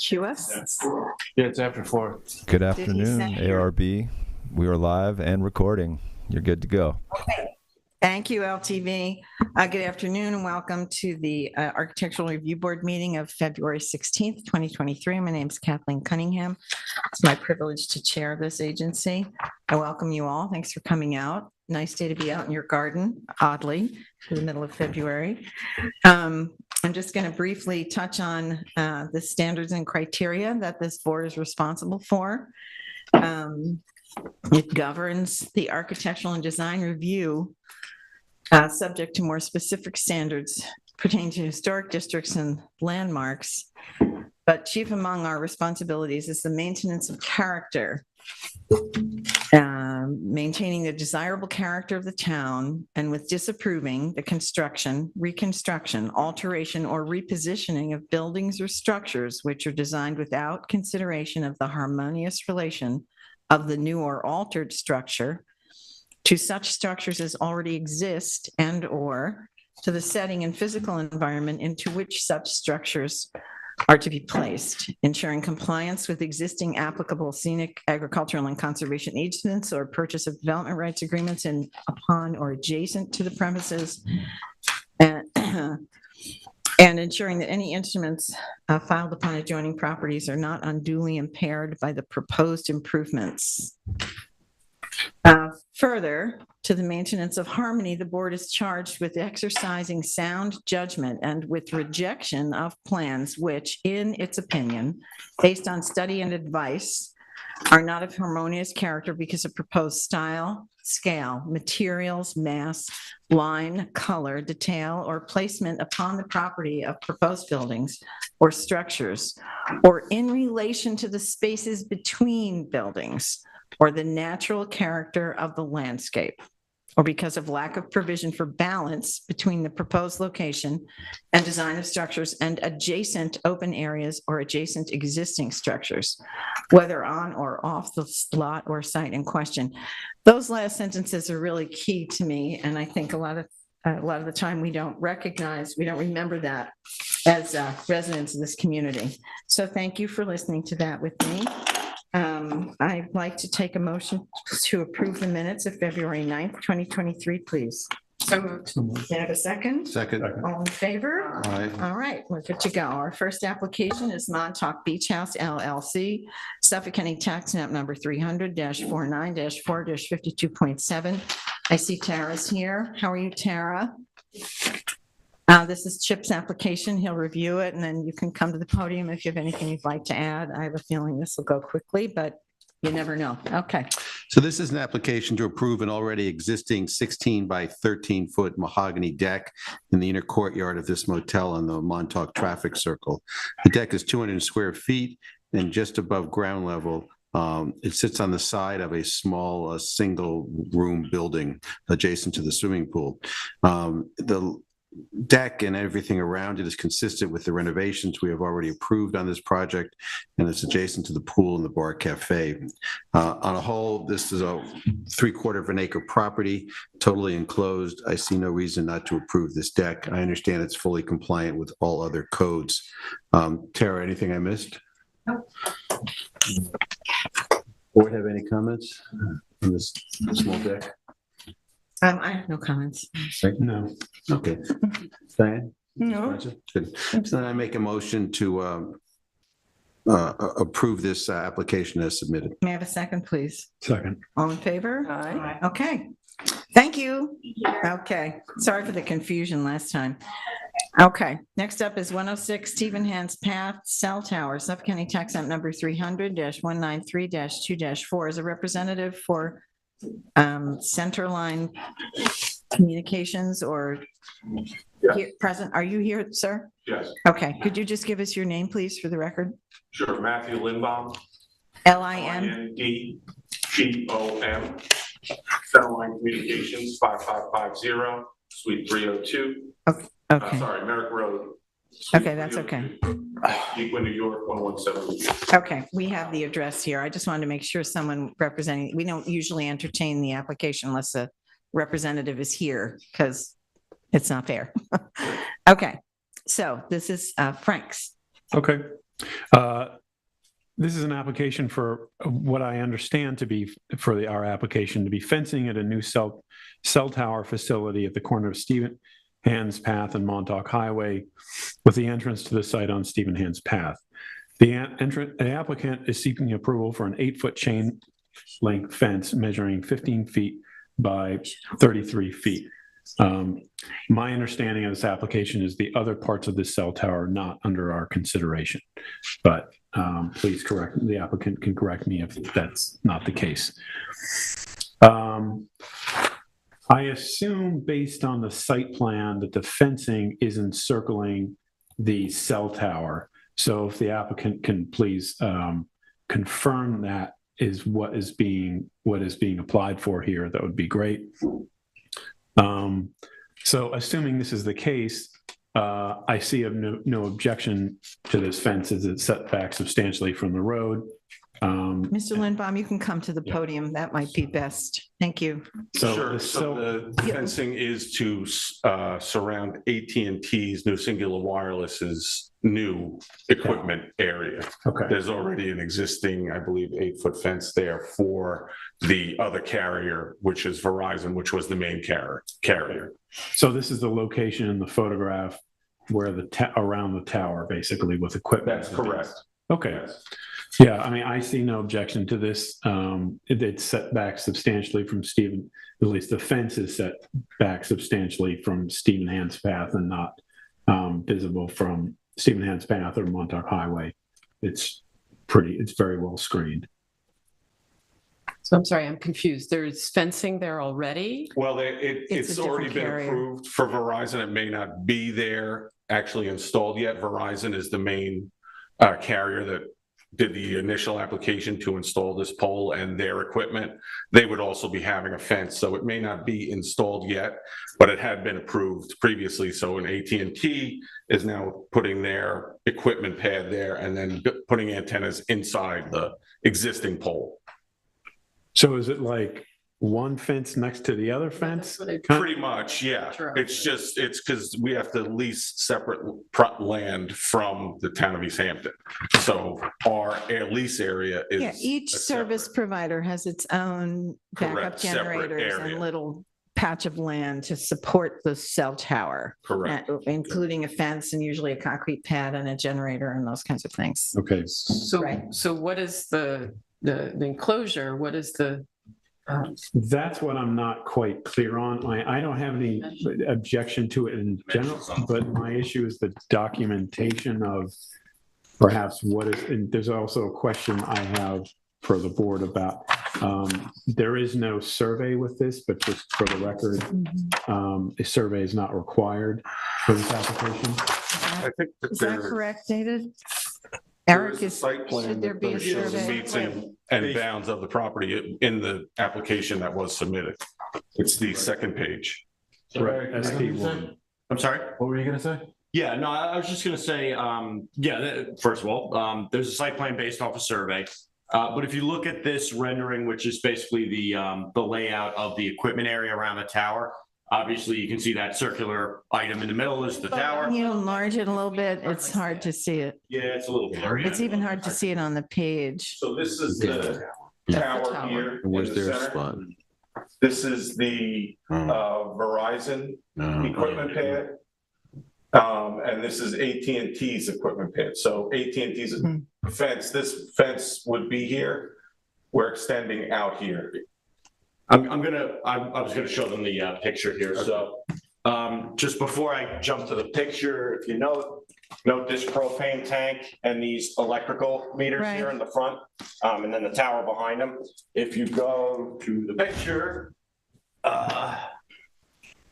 cue us? Yeah, it's after 4. Good afternoon, ARB. We are live and recording. You're good to go. Okay. Thank you, LTV. Good afternoon and welcome to the Architectural Review Board meeting of February 16th, 2023. My name is Kathleen Cunningham. It's my privilege to chair this agency. I welcome you all. Thanks for coming out. Nice day to be out in your garden, oddly, in the middle of February. I'm just going to briefly touch on the standards and criteria that this board is responsible for. It governs the architectural and design review subject to more specific standards pertaining to historic districts and landmarks. But chief among our responsibilities is the maintenance of character, maintaining the desirable character of the town, and with disapproving the construction, reconstruction, alteration, or repositioning of buildings or structures which are designed without consideration of the harmonious relation of the new or altered structure to such structures as already exist and or to the setting and physical environment into which such structures are to be placed, ensuring compliance with existing applicable scenic, agricultural, and conservation easements or purchase of development rights agreements in upon or adjacent to the premises, and ensuring that any instruments filed upon adjoining properties are not unduly impaired by the proposed improvements. Further, to the maintenance of harmony, the board is charged with exercising sound judgment and with rejection of plans which, in its opinion, based on study and advice, are not of harmonious character because of proposed style, scale, materials, mass, line, color, detail, or placement upon the property of proposed buildings or structures, or in relation to the spaces between buildings, or the natural character of the landscape, or because of lack of provision for balance between the proposed location and design of structures and adjacent open areas or adjacent existing structures, whether on or off the lot or site in question. Those last sentences are really key to me, and I think a lot of the time we don't remember that as residents of this community. So thank you for listening to that with me. I'd like to take a motion to approve the minutes of February 9th, 2023, please. So moved. Can I have a second? Second. All in favor? Aye. All right, we're good to go. Our first application is Montauk Beach House LLC, Suffolk County Tax Map number 300-49-4-52.7. I see Tara's here. How are you, Tara? This is Chip's application. He'll review it, and then you can come to the podium if you have anything you'd like to add. I have a feeling this will go quickly, but you never know. Okay. So this is an application to approve an already existing 16 by 13 foot mahogany deck in the inner courtyard of this motel on the Montauk traffic circle. The deck is 200 square feet and just above ground level. It sits on the side of a small single room building adjacent to the swimming pool. The deck and everything around it is consistent with the renovations we have already approved on this project, and it's adjacent to the pool and the bar cafe. On a whole, this is a 3/4 of an acre property, totally enclosed. I see no reason not to approve this deck. I understand it's fully compliant with all other codes. Tara, anything I missed? No. Board have any comments on this small deck? I have no comments. No. Okay. Diane? No. Good. So then I make a motion to approve this application as submitted. May I have a second, please? Second. All in favor? Aye. Okay. Thank you. Okay. Sorry for the confusion last time. Okay. Next up is 106 Stephen Hans Path, Cell Tower, Suffolk County Tax Map number 300-193-2-4. As a representative for Centerline Communications or here, present. Are you here, sir? Yes. Okay. Could you just give us your name, please, for the record? Sure. Matthew Lindbaum. L-I-N? Lindgom. Centerline Communications, 5550, Suite 302. Okay. Sorry, Merrick Road. Okay, that's okay. Euclid, New York, 117. Okay, we have the address here. I just wanted to make sure someone representing, we don't usually entertain the application unless a representative is here because it's not fair. Okay, so this is Frank's. Okay. This is an application for what I understand to be for our application to be fencing at a new cell tower facility at the corner of Stephen Hand's Path and Montauk Highway, with the entrance to the site on Stephen Hand's Path. The applicant is seeking approval for an 8-foot chain link fence measuring 15 feet by 33 feet. My understanding of this application is the other parts of this cell tower are not under our consideration, but please correct, the applicant can correct me if that's not the case. I assume based on the site plan that the fencing is encircling the cell tower. So if the applicant can please confirm that is what is being applied for here, that would be great. So assuming this is the case, I see no objection to this fence as it's set back substantially from the road. Mr. Lindbaum, you can come to the podium. That might be best. Thank you. Sure. So the fencing is to surround AT&T's New Singular Wireless's new equipment area. Okay. There's already an existing, I believe, 8-foot fence there for the other carrier, which is Verizon, which was the main carrier. So this is the location in the photograph where around the tower, basically, with equipment. That's correct. Okay. Yes. Yeah, I mean, I see no objection to this. It's set back substantially from at least the fence is set back substantially from Stephen Hand's Path and not visible from Stephen Hand's Path or Montauk Highway. It's very well screened. So I'm sorry, I'm confused. There's fencing there already? Well, It's it's a already different been carrier. approved for Verizon. It may not be there actually installed yet. Verizon is the main carrier that did the initial application to install this pole and their equipment. They would also be having a fence, so it may not be installed yet, but it had been approved previously. So an AT&T is now putting their equipment pad there and then putting antennas inside the existing pole. So is it like one fence next to the other fence? Pretty much, yeah. Sure. It's because we have to lease separate land from the town of East Hampton. So our lease area is. Yeah, each a service separate- provider has its own backup Correct, separate generators area. and little patch of land to support the cell tower, Correct. including a fence and usually a concrete pad and a generator and those kinds of things. Okay. Right. So what is the enclosure? What is the? That's what I'm not quite clear on. I don't have any objection to it in general, but my issue is the documentation of perhaps what is, and there's also a question I have for the board about, there is no survey with this, but just for the record, a survey is not required for this application. I think Is that there- correct, David? there Eric, a site plan should there that be a shows the survey? meets and bounds of the property in the application that was submitted. It's the second page. Right, SP1. I'm sorry? What were you gonna say? Yeah, no, I was just gonna say, first of all, there's a site plan based off a survey. But if you look at this rendering, which is basically the layout of the equipment area around the tower, obviously you can see that circular item in the middle is the tower. Can you enlarge it a little bit? It's hard to see it. Yeah, it's a little blurry. It's even hard to see it on the page. So this is the the tower tower. here in Where's the their center. spot? This is the Verizon equipment pad. And this is AT&T's equipment pad. So AT&T's fence, this fence would be here. We're extending out here. I was gonna show them the picture here, so, just before I jump to the picture, if you note this propane tank and these electrical meters here Right. in the front, and then the tower behind them. If you go to the picture,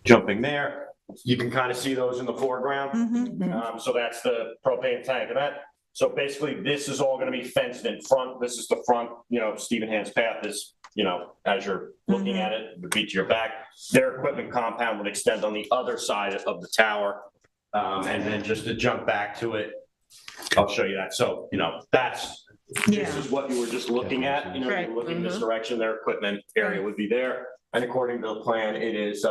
jumping there, you can kind of see those in the foreground. Mhm. So that's the propane tank and that. So basically, this is all gonna be fenced in front. This is the front, Stephen Hand's Path is, as you're looking at it, would be to your back. Their equipment compound would extend on the other side of the tower. And then just to jump back to it, I'll show you that. So, that's This is what you were just looking at, you know, Right. you're looking in this direction, their equipment area would be there. And according to the plan, it is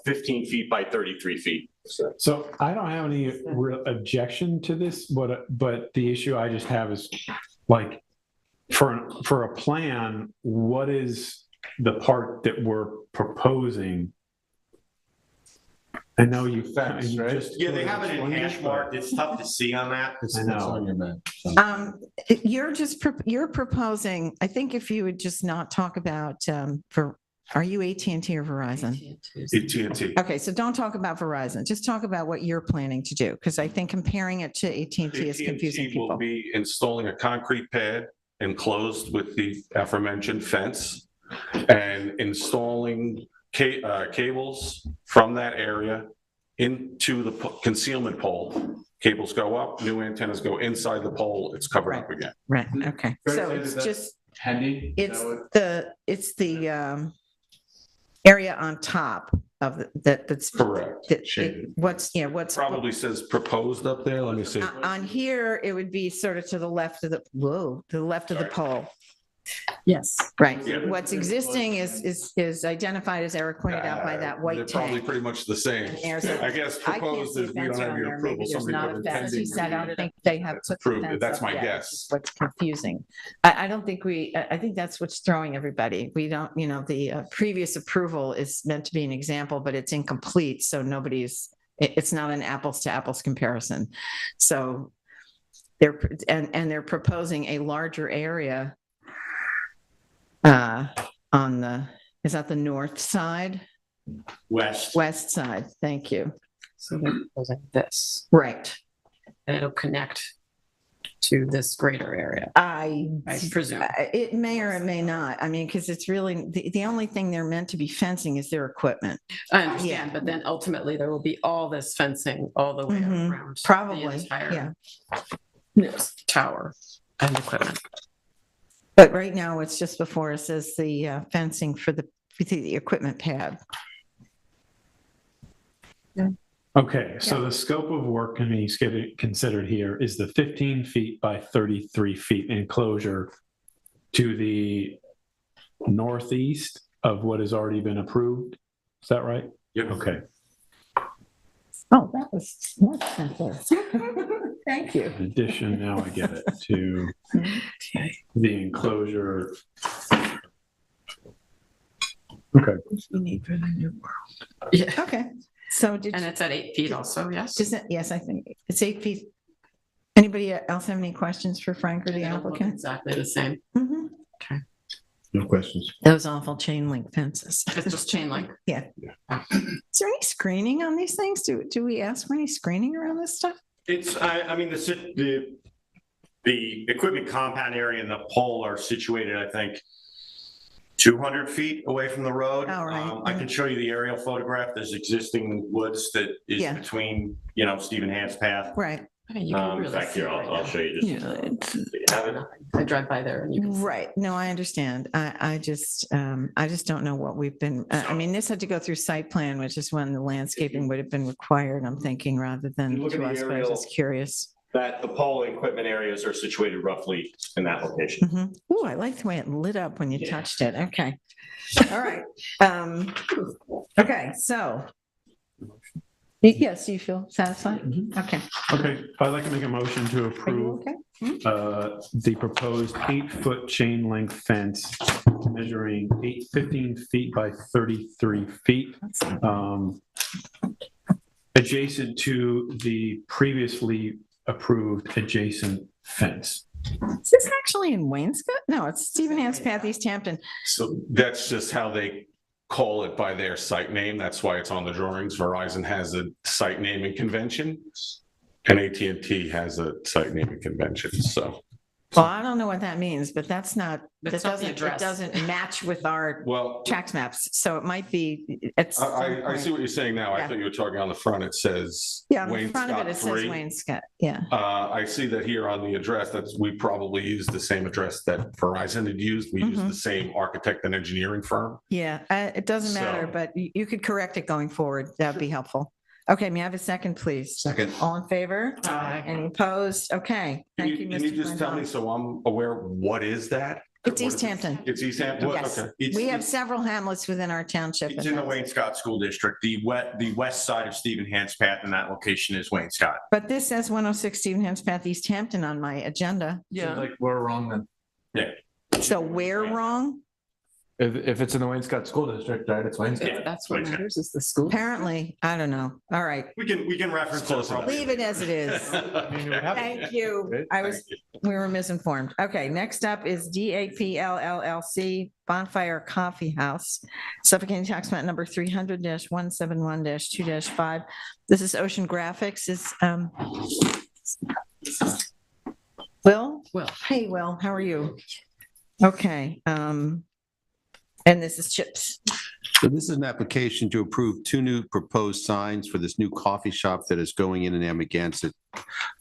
15 feet by 33 feet. So I don't have any real objection to this, but the issue I just have is like, for a plan, what is the part that we're proposing? I know you. Fence, you right? just Yeah, they have it in explained hash but- marked. It's tough to see on that. I know. your map. You're proposing, I think if you would just not talk about, are you AT&T or Verizon? AT&T. Okay, so don't talk about Verizon, just talk about what you're planning to do, because I think comparing it to AT&T is confusing AT&T will people. be installing a concrete pad enclosed with the aforementioned fence and installing cables from that area into the concealment pole. Cables go up, new antennas go inside the pole, it's covered up again. Right, okay, Fair to so say it's that just, Pending? it's the area on top of that's. Correct. What's. Probably says proposed up there, let me see. On here, it would be sort of to the left of the pole. Yes. Right. Yeah. What's existing is identified, as Eric pointed out, by that They're white probably tank. pretty much the same. And there's I guess I can't proposed see a is we fence don't have around your there. approval. Maybe there's Somebody not put a an fence. He pending said, I don't review. think they have put the Approved it. fence That's up my yet, guess. which is what's confusing. I don't think I think that's what's throwing everybody. We don't, the previous approval is meant to be an example, but it's incomplete. So it's not an apples to apples comparison. So they're proposing a larger area is that the north side? West. West side, thank you. So they're proposing this, Right. and it'll connect to this greater area, I presume. It may or it may not. I mean, because it's really, the only thing they're meant to be fencing is their equipment. I understand, but then ultimately there will be all this fencing all the way Mhm. around. the Probably, entire yeah. Tower and equipment. But right now, it's just before us as the fencing for the equipment pad. Okay, so the scope of work can be considered here is the 15 feet by 33 feet enclosure to the northeast of what has already been approved. Is that right? Yep. Okay. Oh, that was much simpler. Thank you. In addition, now I get it, to the enclosure. Okay. We need for the new world. Yeah, Okay, so and it's at 8 feet also, yes? yes, I think it's 8 feet. Anybody else have any questions for Frank or the It'll look applicant? Exactly the same. Mhm. No questions. Those awful chain link fences. It's just chain link. Yeah. Is there any screening on these things? Do we ask for any screening around this stuff? It's, I mean, the equipment compound area and the pole are situated, I think, 200 feet away from the road. All right. I can show you the aerial photograph. There's existing woods that is Yeah. between, Stephen Hand's path. Right, I mean, you can In really fact, see here, it right I'll now. show you just. so you have it. I drive by there and you can see. right. No, I understand. I just don't know what we've been, I mean, this had to go through site plan, which is when the landscaping would have been required, I'm thinking, rather than You look at to the us, but I was aerial- just curious. That the pole and equipment areas are situated roughly in that location. Mhm. Ooh, I like the way it lit up when you Yeah. touched it. Okay. All right. Okay, so. Yes, you feel satisfied? Okay. Okay, I'd like to make a motion to Are you approve okay? the proposed 8-foot chain link fence measuring 15 feet by 33 feet, adjacent to the previously approved adjacent fence. Is this actually in Wainscott? No, it's Stephen Hand's Path, East Hampton. So that's just how they call it by their site name. That's why it's on the drawings. Verizon has a site naming convention and AT&T has a site naming convention. So, Well, I don't know what that means, but that That's not the it address. doesn't match with our well, tax maps. So it might be, it's. I see what you're saying now. I Yeah. thought you were talking on the front. It says Yeah, on the front of it, it Wainscott says 3. Wainscott. Yeah. I see that here on the address, we probably used the same address that Verizon had used. We used Mhm. the same architect and engineering firm. Yeah, it doesn't matter, So- but you could correct it going forward. That'd be helpful. Okay, may I have a second, please? Second. All in favor? Aye. Any opposed? Okay, Can thank you, you Mr. just tell me Flannery. so I'm aware, what is that? It's What East is it? Hampton. It's East Hampton? Yes. Okay. We have several hamlets within our township. It's and in the that's- Wayne Scott School District. The west side of Stephen Hans Path, and that location is Wayne Scott. But this says 106 Stephen Hans Path, East Hampton on my agenda. Yeah. Like we're wrong then. So we're wrong? If it's in the Wayne Scott School District, right, it's Wayne Scott. If that's what matters is the school. Apparently, I don't know. All right, We can reference Close it. enough. leave it as it is. Thank you. We were misinformed. Okay, next up is DAPL LLC Bonfire Coffee House, Suffolk County Tax Map number 300-171-2-5. This is Ocean Graphics. Is Will? Will. Hey, Will, how are you? Okay, and this is Chips. So this is an application to approve two new proposed signs for this new coffee shop that is going in Amagansett.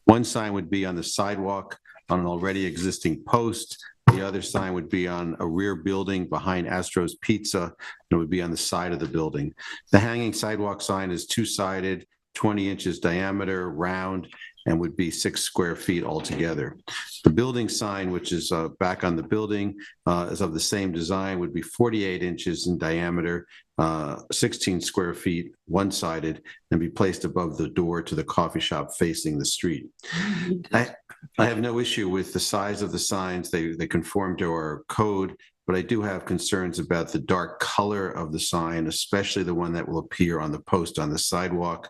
One sign would be on the sidewalk on an already existing post. The other sign would be on a rear building behind Astro's Pizza, and it would be on the side of the building. The hanging sidewalk sign is two-sided, 20 inches diameter, round, and would be 6 square feet altogether. The building sign, which is back on the building, is of the same design, would be 48 inches in diameter, 16 square feet, one-sided, and be placed above the door to the coffee shop facing the street. I have no issue with the size of the signs. They conform to our code, but I do have concerns about the dark color of the sign, especially the one that will appear on the post on the sidewalk.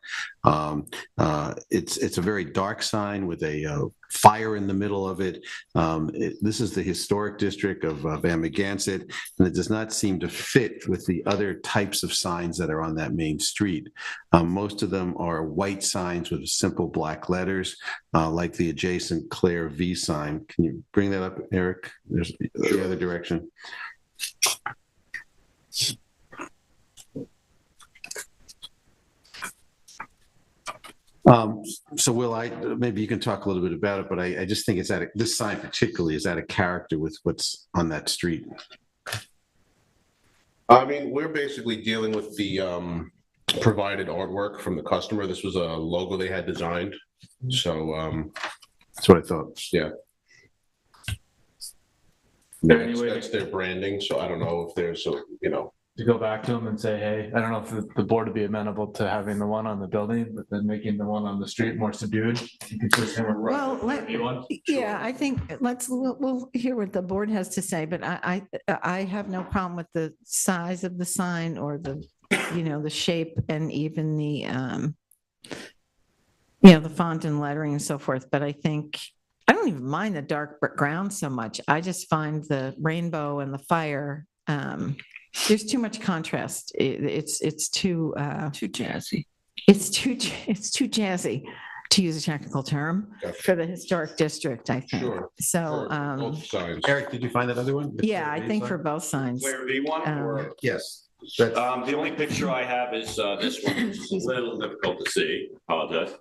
It's a very dark sign with a fire in the middle of it. This is the historic district of Amagansett, and it does not seem to fit with the other types of signs that are on that main street. Most of them are white signs with simple black letters, like the adjacent Claire V sign. Can you bring that up, Eric? There's the other direction. So Will, maybe you can talk a little bit about it, but I just think this sign particularly is out of character with what's on that street. I mean, we're basically dealing with the provided artwork from the customer. This was a logo they had designed. So, That's what I thought. yeah. there Yeah, any way that's their branding, so I don't know if there's a, To go back to them and say, hey, I don't know if the board would be amenable to having the one on the building, but then making the one on the street more subdued. Consistent with Well, one. yeah, I think we'll hear what the board has to say, but I have no problem with the size of the sign or the shape and even the font and lettering and so forth. But I think, I don't even mind the dark ground so much. I just find the rainbow and the fire, there's too much contrast. It's too jazzy. It's too jazzy, to use a technical term, for the historic district, I think. Sure. So, both signs. Eric, did you find that other one? yeah, I think for both signs. Claire V one, or, Yes. the only picture I have is, this one, which is a little difficult to see, apologize.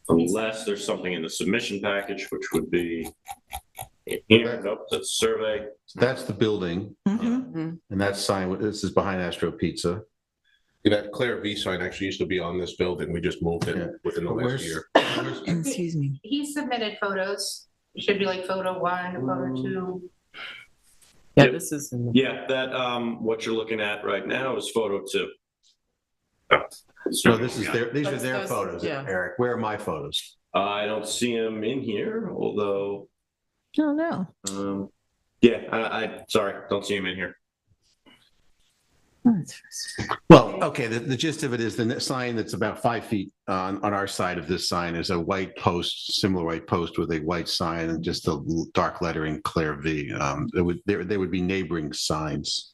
Unless there's something in the submission package, which would be here, nope, that's a survey. That's the building, Mhm. and that sign, this is behind Astro Pizza. That Claire V sign actually used to be on this building. We just moved Yeah. it within the last year. Excuse me. He submitted photos. It should be like photo 1, photo 2. Yeah, Yep. this is. in the- Yeah, that, what you're looking at right now is photo 2. So these are That's their those- photos, yeah. Eric. Where are my photos? I don't see them in here, although, Oh, no. yeah, I sorry, don't see them in here. Well, okay, the gist of it is the sign that's about 5 feet on our side of this sign is a white post, similar white post with a white sign and just the dark lettering Claire V. They would be neighboring signs.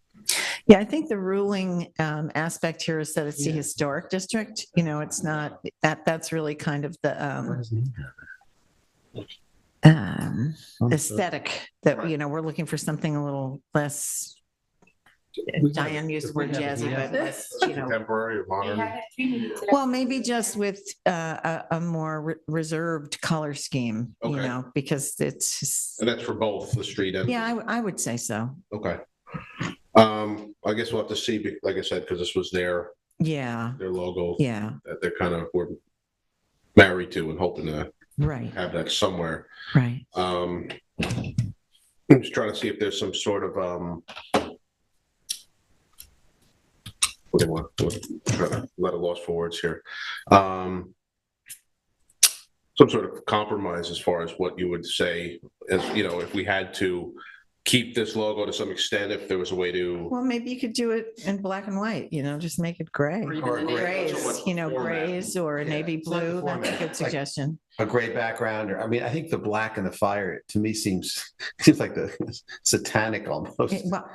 Yeah, I think the ruling aspect here is that it's the historic district. It's not, that's really kind of the aesthetic that, we're looking for something a little less, Diane used the word jazzy, but less, Contemporary or They modern. haven't treated it today. well, maybe just with a more reserved color scheme, Okay. because it's, And that's for both the street and. yeah, I would say so. Okay. I guess we'll have to see, like I said, because this was their Yeah, their logo yeah, that they're kind of, were married to and hoping to right, have that somewhere. right. I'm just trying to see if there's some sort of, what do you want, trying to let a loss for words here. Some sort of compromise as far as what you would say, as, you know, if we had to keep this logo to some extent, if there was a way to. Well, maybe you could do it in black and white, just make it gray. Or even Or the name. gray. Grays, So what format? grays or Yeah, navy it's not the blue. That's a format. good Like- suggestion. A gray background, or, I mean, I think the black and the fire, to me, seems like the satanic almost. Well,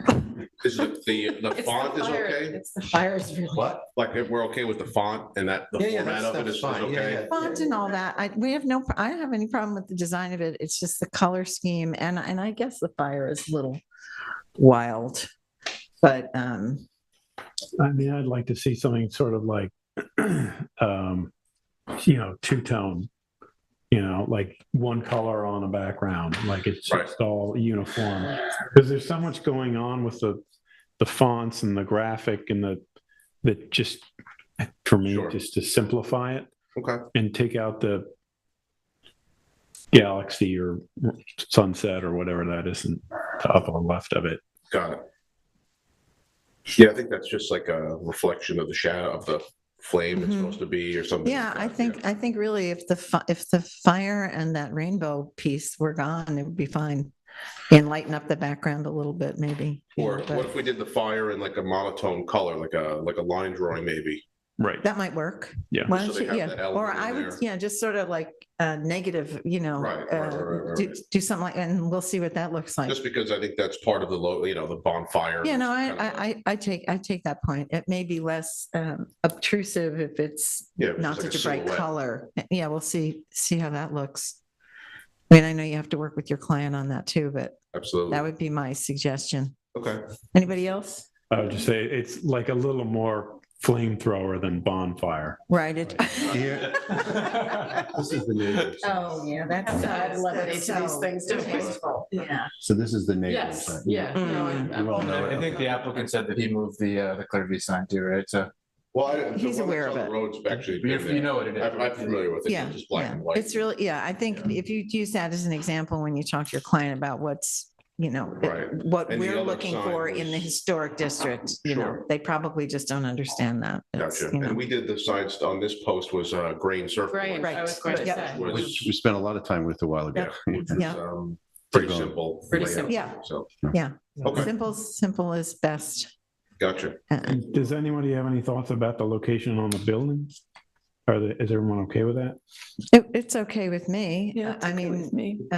Is it the It's font the is fire- okay? It's the fires really. What? Like, if we're okay with the font and that the Yeah, format of it that's is fine. Yeah, okay? yeah. Font and all that. I don't have any problem with the design of it. It's just the color scheme and I guess the fire is a little wild. But, I mean, I'd like to see something sort of like, two-tone, like one color on a background, like it's Right. just all uniform. Because there's so much going on with the fonts and the graphic and that just, for me, Sure. just to simplify it Okay, and take out the galaxy or sunset or whatever that is in the upper left of it. got it. Yeah, I think that's just like a reflection of the shadow of the flame it's Mhm. supposed to be or something. yeah, like I that, think really if the fire and that rainbow piece were gone, it would be fine. And lighten up the background a little bit, maybe. Or but what if we did the fire in like a monotone color, like a line drawing maybe? Right. That might work. Yeah. Why So don't they you, have yeah, that or element in I would, there. yeah, just sort of like negative, Right. do something like, and we'll see what that looks like. Just because I think that's part of the the bonfire. Yeah, no, It's kind of a- I take that point. It may be less obtrusive if it's Yeah, it's not just like such a a bright silhouette. color. Yeah, we'll see how that looks. I mean, I know you have to work with your client on that too, but Absolutely. that would be my suggestion. Okay. Anybody else? I would just say it's like a little more flamethrower than bonfire. Right. It. Here, this is the neighbors. Oh, yeah, that's. Add levity to these things, don't we? Yeah. So this is the neighbors. Yes, right? yeah. no, I'm You all all know there. I think the applicant said that he moved the Clearview sign too, right? So Well, He's aware of The it. road's actually. you been there. know what it is. I'm familiar with it. Yeah, It's just black yeah. and white. It's really, yeah, I think if you use that as an example, when you talk to your client about what's, Right. what And the we're other looking sign for in the was- historic district, Sure. they probably just don't understand that. It's, Gotcha. And we did the signs on this post was grain surf. Grain, board, I was going to Right. say. Which We spent a lot of time with a while ago. which was, Yeah. pretty Typical. simple. Pretty layout. simple. Yeah. So, Yeah, okay, simple is best. gotcha. Does anybody have any thoughts about the location on the buildings? Is everyone okay with that? It's okay with me. Yeah, it's I okay with mean,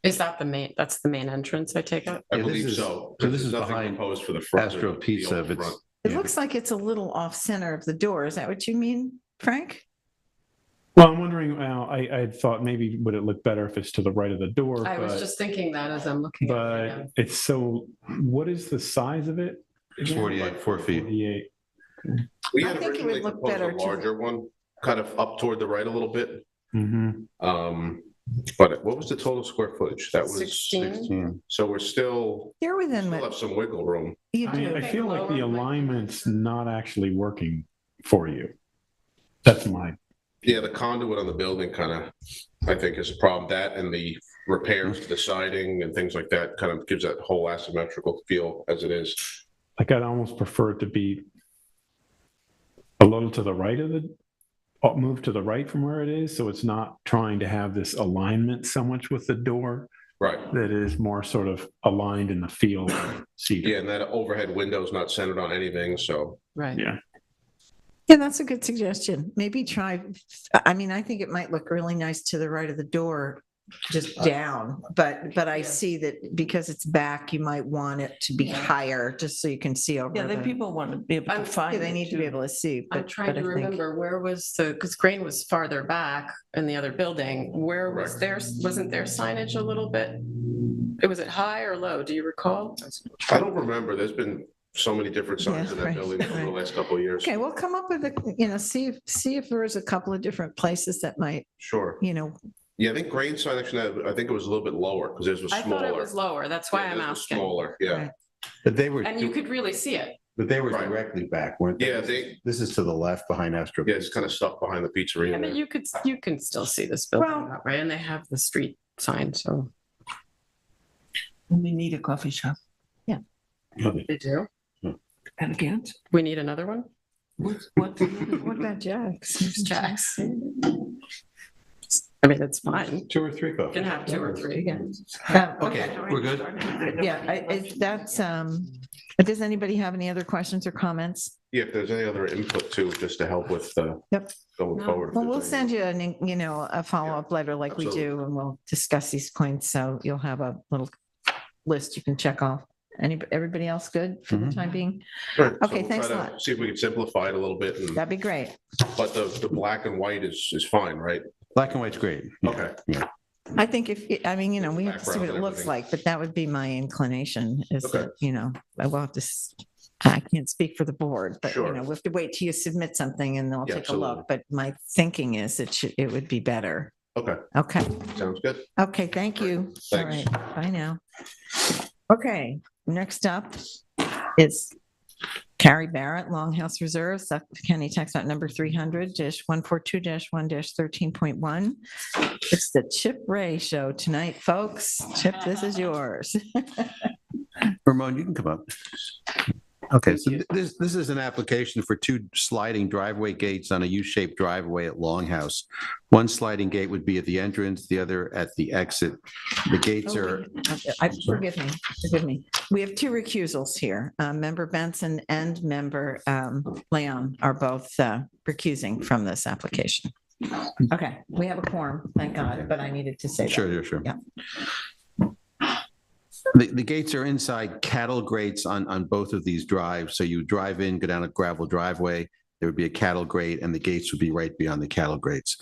Is that that's the main entrance, I take it? I Yeah, this believe is- so. so this There's is nothing behind proposed for the front. Astro or the Pizza, old if it's- front. it Yeah. looks like it's a little off center of the door. Is that what you mean, Frank? Well, I'm wondering, I had thought maybe would it look better if it's to the right of the door, I was but, just thinking that as I'm looking at it. yeah. but it's so, what is the size of it? It's 48, 4 feet. 48. We I had think it would originally look proposed better a to- larger one, kind of up toward the right a little bit. Mhm. But what was the total square footage? That was 16? 16. So we're still You're within have what some wiggle room. you I mean, do. I feel like the Lower, like- alignment's not actually working for you. That's my, Yeah, the conduit on the building kind of, I think, is a problem. That and the repairs to the siding and things like that kind of gives that whole asymmetrical feel as it is. like I'd almost prefer it to be a little to the right of move to the right from where it is, so it's not trying to have this alignment so much with the door. Right. That is more sort of aligned in the field seat. Yeah, and that overhead window is not centered on anything, so. Right. Yeah. Yeah, that's a good suggestion. Maybe try, I mean, I think it might look really nice to the right of the door, just down, but I Yeah. see that because it's back, you might want it to be higher, just so you can see over Yeah, then the. people want to be able to I'm- Yeah, find. they it, need to too. be able to see. I'm but- trying but to I think- remember where was because Grain was farther back in the other building. Where was wasn't there signage a little bit? Was it high or low? Do you recall? I don't remember. There's been so many different signs Yeah, in that right, building over the right. last couple of years. Okay, we'll come up with see if there's a couple of different places that might, Sure. Yeah, I think grain sign actually, I think it was a little bit lower because theirs was I thought it smaller. was lower. That's why Yeah, I'm theirs was asking. Smaller, yeah. Right. But they were, And you could really see it. But they were Right. directly back, weren't they? Yeah, This is to the left behind Astro. yeah, it's kind of stuck behind the pizzeria I mean, there. you can still see this building, Well- right? And they have the street sign, so. We need a coffee shop. They do? And again, We need another one? what about Jack's? Jack's. I mean, it's fine. 2 or 3 You coffee. can have 2 or 3. Okay, we're good? Yeah, that's, does anybody have any other questions or comments? Yeah, if there's any other input too, just to help with Yep. going No. forward. if Well, there's we'll any- send you a follow-up letter like we do, and we'll discuss these points. So you'll have a little list you can check off. Everybody else good for the Mhm. time being? Right, so Okay, we'll thanks try a to lot. See if we can simplify it a little bit, That'd be great. but the black and white is fine, right? Black and white's great. Yeah. Okay. Yeah. I think we have to see what Background it and looks everything. like, but that would be my inclination is Okay. that, I will have to, I can't speak for the board, but, Sure. we have to wait till you submit something and they'll Yeah, take a look. absolutely. But my thinking is it would be better. Okay, Okay. sounds good. Okay, thank you. All Thanks. right, bye now. Okay, next up is Carrie Barrett, Longhouse Reserve, Suffolk County Tax Map number 300-142-1-13.1. It's the Chip Ray Show tonight, folks. Chip, this is yours. Ramon, you can come up. Okay, so this is an application for 2 sliding driveway gates on a U-shaped driveway at Longhouse. One sliding gate would be at the entrance, the other at the exit. The gates are, Forgive me. We have 2 recusals here. Member Benson and Member Leon are both recusing from this application. Okay, we have a quorum, thank God, but I needed to say that. sure. Yeah. The gates are inside cattle grates on both of these drives. So you drive in, go down a gravel driveway, there would be a cattle grate, and the gates would be right beyond the cattle grates.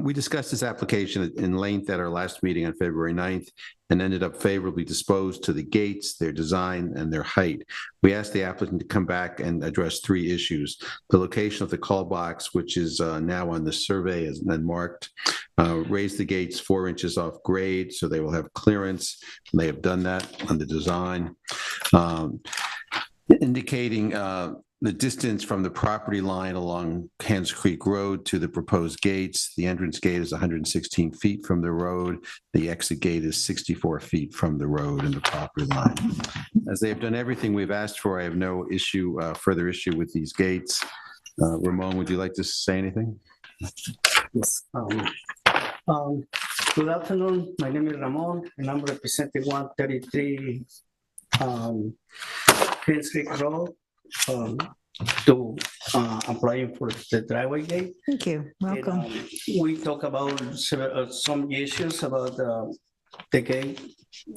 We discussed this application in length at our last meeting on February 9th and ended up favorably disposed to the gates, their design, and their height. We asked the applicant to come back and address 3 issues. The location of the call box, which is now on the survey as then marked, raise the gates 4 inches off grade, so they will have clearance. And they have done that on the design. Indicating the distance from the property line along Hands Creek Road to the proposed gates. The entrance gate is 116 feet from the road. The exit gate is 64 feet from the road and the property line. As they have done everything we've asked for, I have no further issue with these gates. Ramon, would you like to say anything? Yes. Good afternoon. My name is Ramon, and I'm representing 133 Prince Creek Road to applying for the driveway gate. Thank you, And, welcome. we talk about some issues about the gate.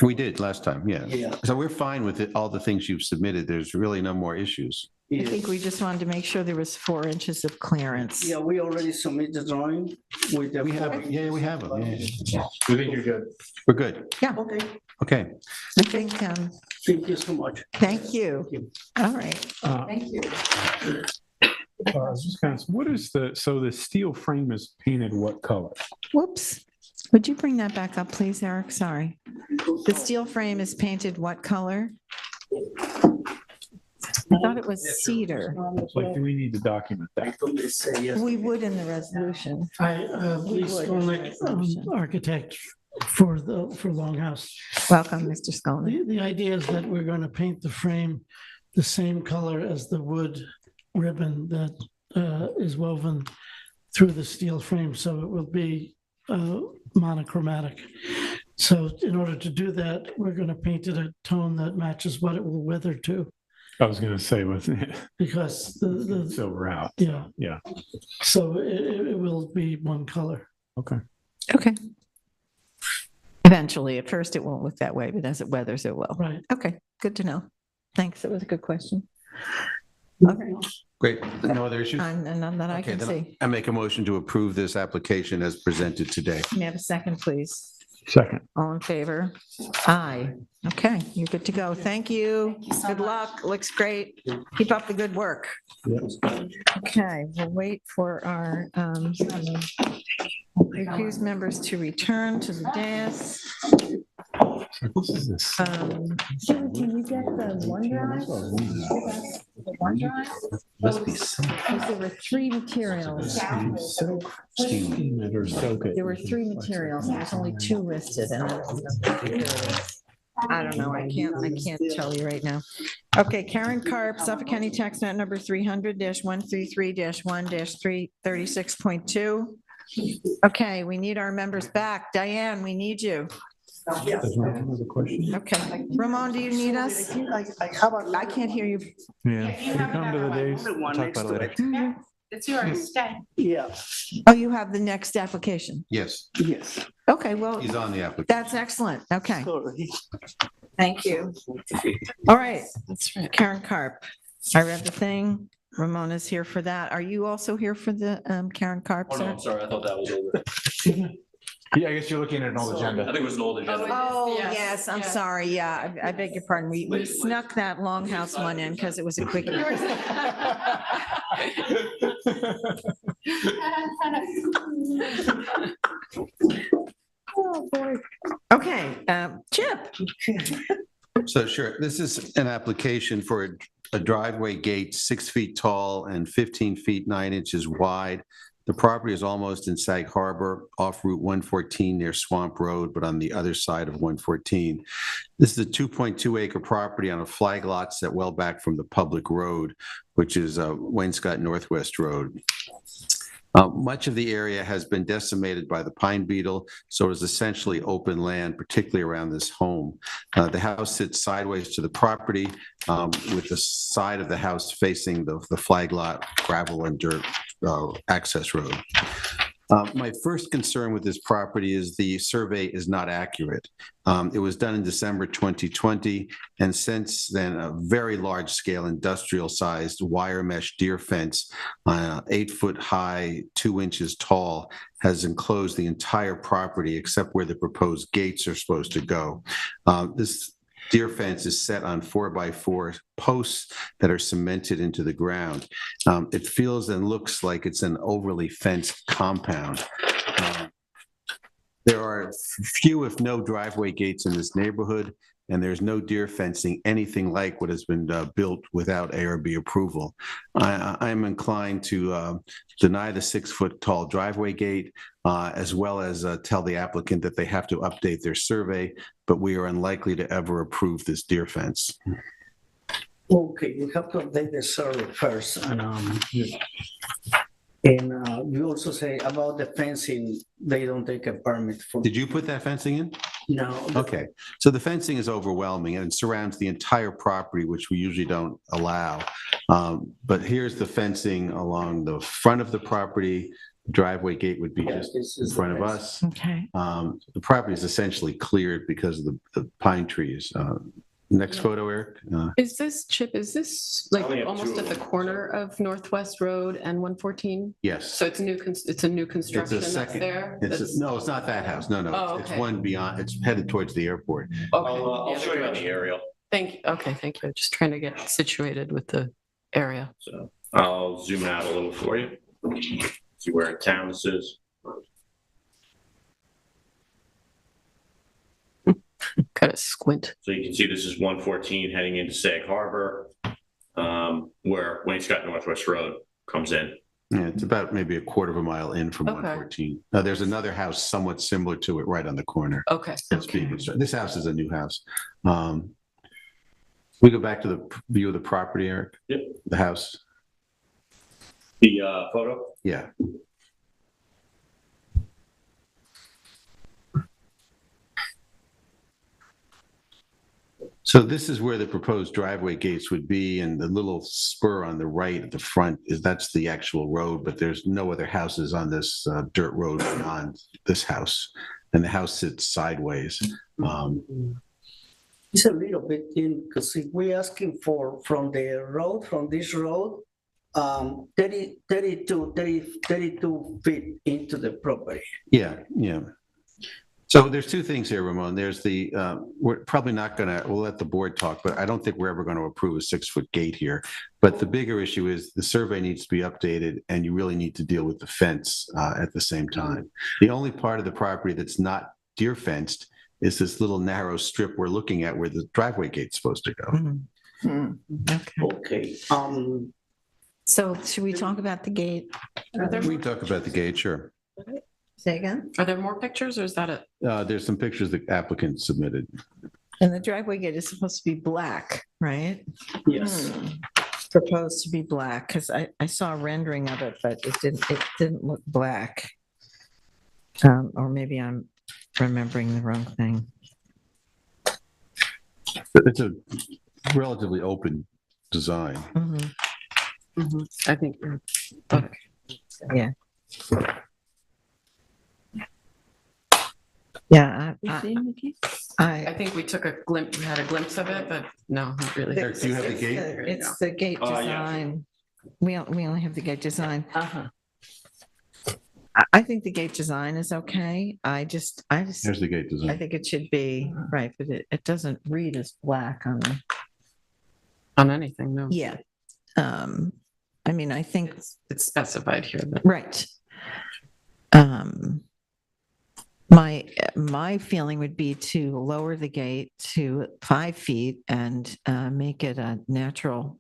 We did last time, yeah. Yeah. So we're fine with all the things you've submitted. There's really no more issues. I think we just wanted to make sure there was 4 inches of clearance. Yeah, we already submitted the drawing with the. We have them. Yeah. We think you're good. We're good. Okay, Okay. I think, thank you so much. thank you. All right. Thank you. I was just kind of, what is so the steel frame is painted what color? Whoops. Would you bring that back up, please, Eric? Sorry. The steel frame is painted what color? I thought it was cedar. Like, do we need to document that? Yes. We would in the resolution. We Lee would. Skolnick, architect for Longhouse. Welcome, Mr. Skolnick. The idea is that we're going to paint the frame the same color as the wood ribbon that is woven through the steel frame, so it will be monochromatic. So in order to do that, we're going to paint it a tone that matches what it will wither to, I was going to say, wasn't it because the silver out? yeah. Yeah. So it will be one color. Okay. Okay. Eventually, at first it won't look that way, but as it weathers, it will. Right. Okay, good to know. Thanks, that was a good question. Okay, Great. No other issues? none that I Okay, can then see. I make a motion to approve this application as presented today. May I have a second, please? Second. All in favor? Aye. Okay, you're good to go. Thank you. Good luck. Looks great. Keep up the good work. Okay, we'll wait for our accused members to return to the dais. This is this. Can you get the OneDrive? Must be some. Because there were three materials. There were three materials, and there's only two listed, and I don't know, I can't tell you right now. Okay, Karen Carp, Suffolk County Tax Map number 300-133-1-336.2. Okay, we need our members back. Diane, we need you. Does Ramon have a question? Okay, Ramon, do you need us? I can't hear you. Yeah. Can you come to the days? We'll talk about it later. It's yours, stay. Yeah, Oh, you have the next application. Yes, yes. Okay, well, he's on the application. that's excellent. Okay, Sorry. thank you. All right, That's right. Karen Carp. I read the thing. Ramona's here for that. Are you also here for the Karen Carp? Oh, no, sir? I'm sorry, I thought that was over. Yeah, I guess you're looking at an old I agenda. think it was an old agenda. Oh, Yes, yes, I'm yeah. sorry. Yeah, I beg your pardon. We snuck that Longhouse one in because it was a quickie. Oh, boy. Okay, Chip. So sure, this is an application for a driveway gate 6 feet tall and 15 feet 9 inches wide. The property is almost in Sag Harbor off Route 114 near Swamp Road, but on the other side of 114. This is a 2.2 acre property on a flag lot set well back from the public road, which is Wainscott Northwest Road. Much of the area has been decimated by the pine beetle, so it is essentially open land, particularly around this home. The house sits sideways to the property, with the side of the house facing the flag lot, gravel and dirt access road. My first concern with this property is the survey is not accurate. It was done in December 2020, and since then, a very large-scale industrial-sized wire mesh deer fence, 8 foot high, 2 inches tall, has enclosed the entire property except where the proposed gates are supposed to go. This deer fence is set on 4x4 posts that are cemented into the ground. It feels and looks like it's an overly fenced compound. There are few, if no, driveway gates in this neighborhood, and there's no deer fencing, anything like what has been built without ARB approval. I'm inclined to deny the 6 foot tall driveway gate, as well as tell the applicant that they have to update their survey, but we are unlikely to ever approve this deer fence. Okay, you have to update the survey first, and you also say about the fencing, they don't take a permit for. Did you put that fencing in? No. Okay, so the fencing is overwhelming and it surrounds the entire property, which we usually don't allow. But here's the fencing along the front of the property. The driveway gate would be Yes, just this in is front of the us. Okay. The property is essentially cleared because of the pine trees. Next photo, Eric. Is this, Chip, is this like only have almost two at of the them. corner of Northwest Road and 114? Yes. So it's a new construction that's second- there? No, it's not that house. No, no. Oh, It's okay. one beyond, it's headed towards the airport. I'll show you on the aerial. Thank you. Okay, thank you. Just trying to get situated with the area. So I'll zoom out a little for you. See where in town this is. Kind of squint. So you can see this is 114 heading into Sag Harbor, where Wainscott Northwest Road comes in. Yeah, it's about maybe a quarter of a mile in from Okay. 114. Now, there's another house somewhat similar to it right on the corner. Okay. That's being constructed. This house is a new house. We go back to the view of the property, Eric? Yep. The house. The photo? Yeah. So this is where the proposed driveway gates would be, and the little spur on the right at the front that's the actual road, but there's no other houses on this dirt road beyond this house. And the house sits sideways. It's a little bit in, because if we're asking for, from this road, 32 feet into the property. Yeah, yeah. So there's two things here, Ramon. There's the, we're probably not gonna, we'll let the board talk, but I don't think we're ever gonna approve a 6 foot gate here. But the bigger issue is the survey needs to be updated and you really need to deal with the fence at the same time. The only part of the property that's not deer fenced is this little narrow strip we're looking at where the driveway gate's supposed to go. Okay. Okay, So should we talk about the gate? We can talk about the gate, sure. Say again? Are there more pictures or is that it? There's some pictures the applicant submitted. And the driveway gate is supposed to be black, right? yes. Proposed to be black, because I saw a rendering of it, but it didn't look black. Or maybe I'm remembering the wrong thing. It's a relatively open design. I think, Yeah. Yeah, I think we took a glimpse, we had a glimpse of it, but no, not really. Eric, do you have the gate? It's the gate Yeah. design. We only have the gate design. Uh-huh. I think the gate design is okay. I just, Here's the gate I design. think it should be, right, but it doesn't read as black on the, On anything, no. yeah. I mean, I think, It's specified here. but- right. My feeling would be to lower the gate to 5 feet and make it a natural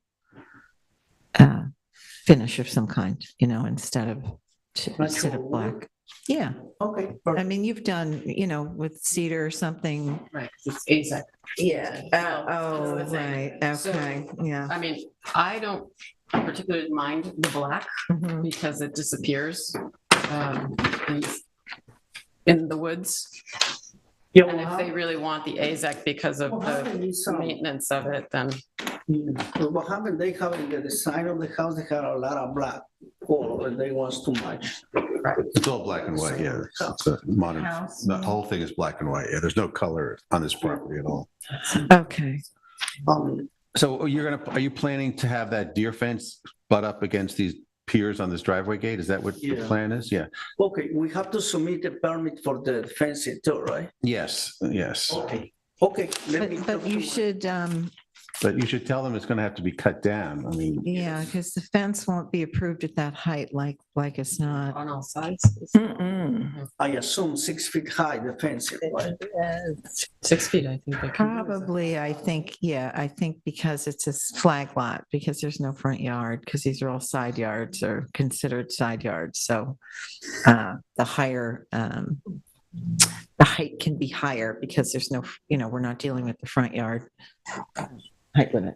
finish of some kind, instead of Natural black. Yeah, Okay, I perfect. mean, you've done, with cedar or something. Right, it's AZAC. Yeah. So Oh, that's the thing. right, So, okay, yeah. I mean, I don't particularly mind the black Mhm. because it disappears in, in the woods. Yeah, And if they really want the AZAC because of the maintenance of it, then what happened, they have in the design of the house, they had a lot of black color, and they was too much. It's all black and white, yeah. It's a modern, House. the whole thing is black and white. Yeah, there's no color on this property at all. Okay. So are you planning to have that deer fence butt up against these piers on this driveway gate? Is that what the Yeah. plan is? Yeah. Okay, we have to submit a permit for the fencing too, right? Yes, yes. Okay, okay. let me But talk to you my- should, But you should tell them it's going to have to be cut down. I mean, yeah, because the fence won't be approved at that height, like it's not. on all sides. Mm-mm. I assume 6 feet high, the fencing, right? 6 feet, I think. they can do. Probably, I think because it's a flag lot, because there's no front yard, because these are all side yards or considered side yards, so the height can be higher because there's no, we're not dealing with the front yard height limit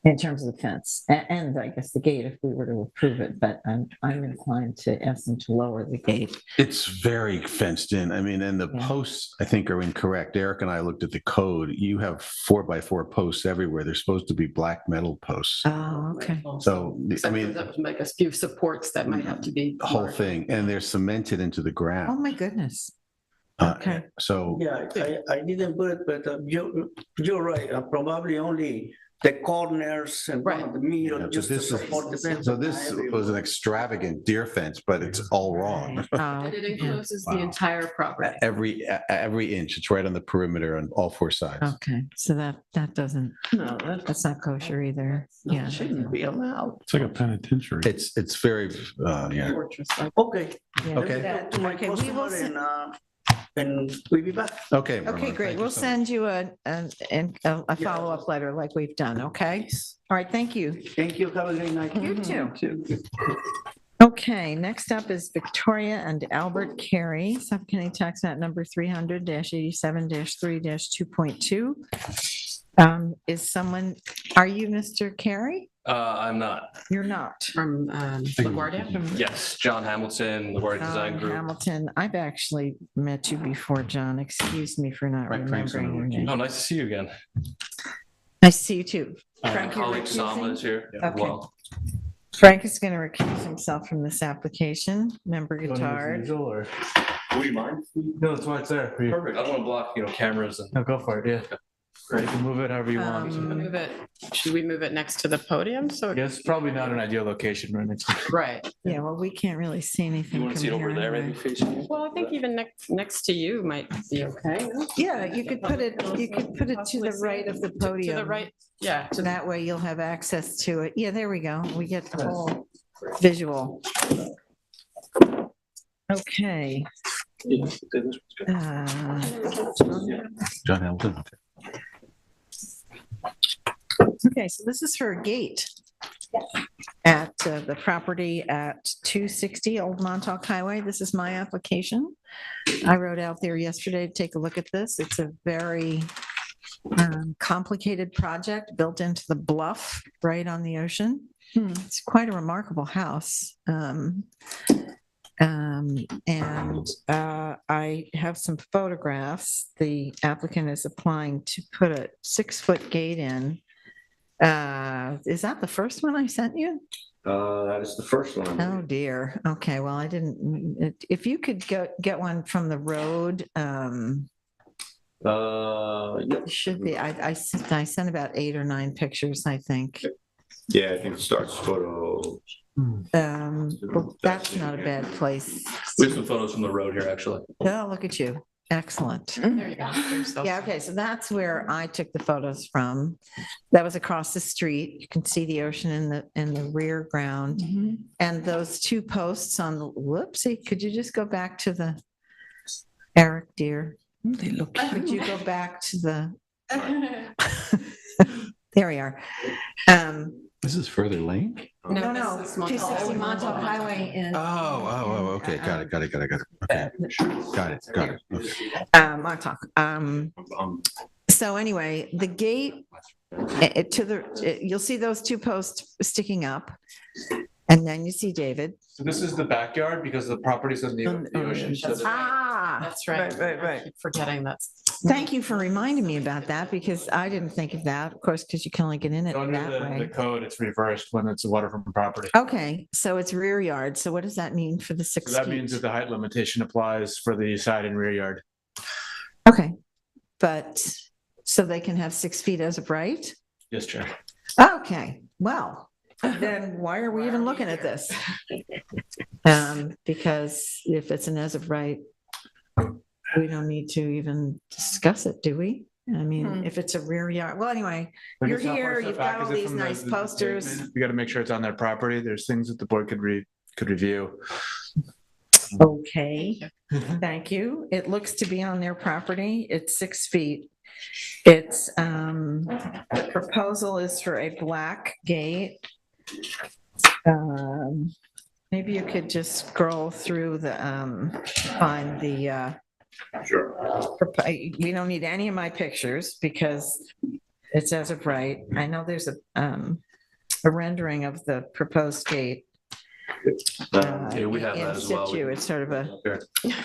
in terms of the fence, and I guess the gate if we were to approve it, but I'm inclined to ask them to lower the gate. it's very fenced in. I mean, and the Yeah. posts, I think, are incorrect. Eric and I looked at the code. You have 4x4 posts everywhere. They're supposed to be black metal posts. Oh, okay. So, I Except mean, for like a few supports that might have to be. the whole thing, and they're cemented into the Oh, ground. my goodness. Uh, Okay. So, Yeah, I didn't put it, but you're right, probably only the corners and one of the yeah, middle, but just to this is- support the fence. so this was an extravagant deer fence, but it's all wrong. Oh, And it yeah. encloses the Wow. entire property. Every inch, it's right on the perimeter on all 4 sides. Okay, so that doesn't, that's not kosher either. Yeah. Shouldn't be allowed. It's like a penitentiary. It's very, yeah. Fortress, like- Okay. Yeah. let me Okay. talk to my Okay, we will customer send- and we'll be back. Okay. Okay, Ramon, great. thank you We'll so much. send you a follow-up letter like we've done, okay? All right, thank you. Thank you, have a great night. You too. Okay, next up is Victoria and Albert Carey, Suffolk County Tax Map number 300-87-3-2.2. Is someone, are you Mr. Carey? I'm not. You're not. From LaGuardia? Yes, John Hamilton, LaGuardia Design Group. Hamilton, I've actually met you before, John. Excuse me for not Frank, Frank's remembering your on the name. Oh, nice to see you again. Nice to see you too. My Frank, you're colleague Sama recusing? is here as Okay. well. Frank is going to recuse himself from this application. Member Don't use the Guittard. usual, or- Would you mind? No, that's why it's there. for you. Perfect. I don't want to block, cameras and. No, go for it, yeah. You can move it however you want. Move it, should we move it next to the podium? So, Yes, probably not an ideal location right next to. right. Yeah, well, we can't really see anything You want from to see it here over there, maybe anyway. facing you? Well, I think even next to you might be okay. no? Yeah, you could put it to the right of the podium. To the right, yeah. to the- That way you'll have access to it. Yeah, there we go. We get the whole visual. Okay. John Hamilton. Okay, so this is for a gate at the property at 260 Old Montauk Highway. This is my application. I rode out there yesterday to take a look at this. It's a very complicated project built into the bluff right on the ocean. It's quite a remarkable house. I have some photographs. The applicant is applying to put a 6-foot gate in. Is that the first one I sent you? That is the first one. Oh dear. Okay, well, I didn't, if you could get one from the road, Yep. should be, I sent about 8 or 9 pictures, I think. Yeah, I think it starts photo. Well, that's not a bad place. We have some photos from the road here, actually. Oh, look at you. Excellent. There you go. There's those. Yeah, okay, so that's where I took the photos from. That was across the street. You can see the ocean in the rear ground. And those 2 posts on the, whoopsie, could you just go back to the, Eric, dear? They look, could you go back to the, there we are. This is further lane? No, this is Montauk. 260 Montauk Highway in. Okay, got it. Okay, got it. Okay. Montauk. So anyway, the gate you'll see those 2 posts sticking up, and then you see David. So this is the backyard because the property's on the ocean. So That's the- right. That's right. Right. I keep forgetting that's. Thank you for reminding me about that, because I didn't think of that, of course, because you can only get in it Under that the way. code, it's reversed when it's a waterfront property. Okay, so it's rear yard. So what does that mean for the 6 So that feet? means that the height limitation applies for the side and rear yard. Okay, but, so they can have 6 feet as of right? Yes, Chair. Okay, well, then why are we even looking at this? Because if it's an as of right, we don't need to even discuss it, do we? I mean, if it's a rear yard, well, anyway, Like, you're it's not here, far you've setback, got all is it these from the- nice the posters. pavement? We got to make sure it's on their property. There's things that the board could review. Okay, thank you. It looks to be on their property. It's 6 feet. It's, the proposal is for a black gate. Maybe you could just scroll through the, find the, Sure. we don't need any of my pictures because it's as of right. I know there's a rendering of the proposed gate. Yeah, we have in that as well. situ. It's sort of a, Okay.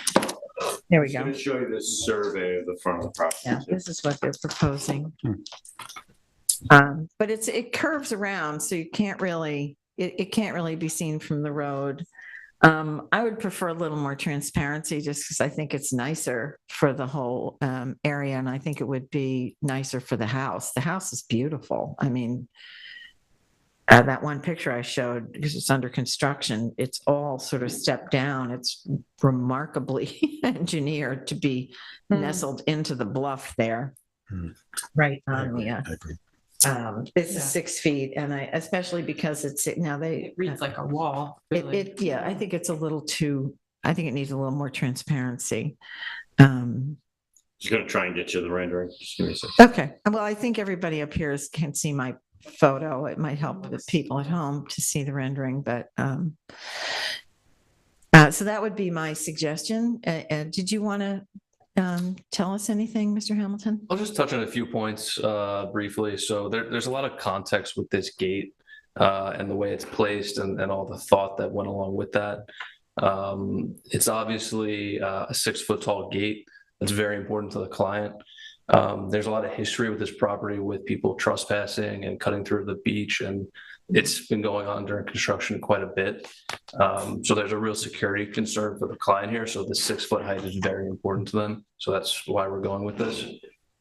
there we I'm go. going to show you this survey of the front of the property. Yeah, this is what they're proposing. But it curves around, so you can't really, it can't really be seen from the road. I would prefer a little more transparency just because I think it's nicer for the whole area, and I think it would be nicer for the house. The house is beautiful. I mean, that one picture I showed, because it's under construction, it's all sort of stepped down. It's remarkably engineered to be nestled into the bluff there. Right on the, this is 6 feet, and I, especially because it's, now they. It reads like a wall. really. Yeah, I think it's a little too, I think it needs a little more transparency. Just going to try and get you the rendering. Just give me a second. Okay, well, I think everybody up here can see my photo. It might help the people at home to see the rendering, but so that would be my suggestion. Did you want to tell us anything, Mr. Hamilton? I'll just touch on a few points briefly. So there's a lot of context with this gate and the way it's placed and all the thought that went along with that. It's obviously a 6-foot tall gate. That's very important to the client. There's a lot of history with this property with people trespassing and cutting through the beach, and it's been going on during construction quite a bit. So there's a real security concern for the client here. So the 6-foot height is very important to them. So that's why we're going with this.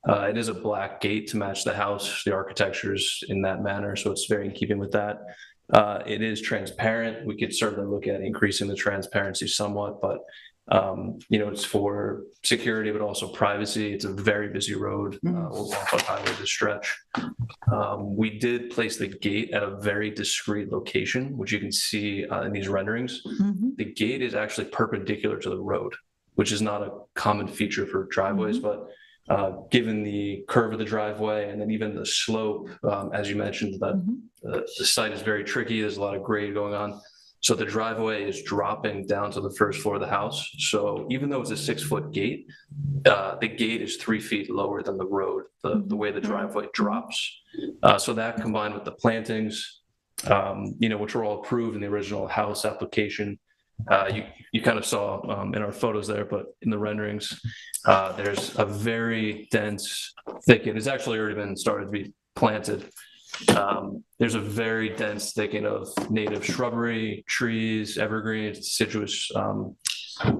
It is a black gate to match the house. The architecture's in that manner. So it's very in keeping with that. It is transparent. We could certainly look at increasing the transparency somewhat, but it's for security, but also privacy. It's a very busy road, Old Montauk Highway, this stretch. We did place the gate at a very discreet location, which you can see in these renderings. The gate is actually perpendicular to the road, which is not a common feature for driveways, but given the curve of the driveway and then even the slope, as you mentioned, the site is very tricky. There's a lot of grade going on. So the driveway is dropping down to the first floor of the house. So even though it's a 6-foot gate, the gate is 3 feet lower than the road, the way the driveway drops. So that combined with the plantings, which were all approved in the original house application. You kind of saw in our photos there, but in the renderings, there's a very dense thicket. It's actually already been started to be planted. There's a very dense thicket of native shrubbery, trees, evergreens, deciduous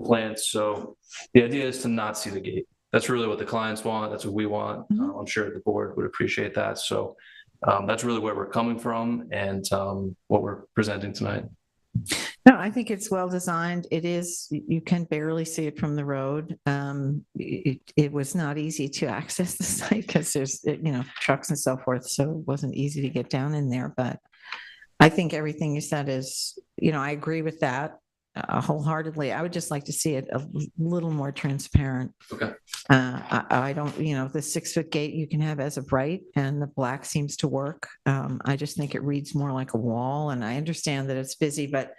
plants. So the idea is to not see the gate. That's really what the clients want. That's what we want. I'm sure the board would appreciate that. So that's really where we're coming from and what we're presenting tonight. No, I think it's well designed. It is, you can barely see it from the road. It was not easy to access the site because there's, trucks and so forth. So it wasn't easy to get down in there. But I think everything you said is, I agree with that wholeheartedly. I would just like to see it a little more transparent. Okay. I don't, the 6-foot gate you can have as of right, and the black seems to work. I just think it reads more like a wall, and I understand that it's busy, but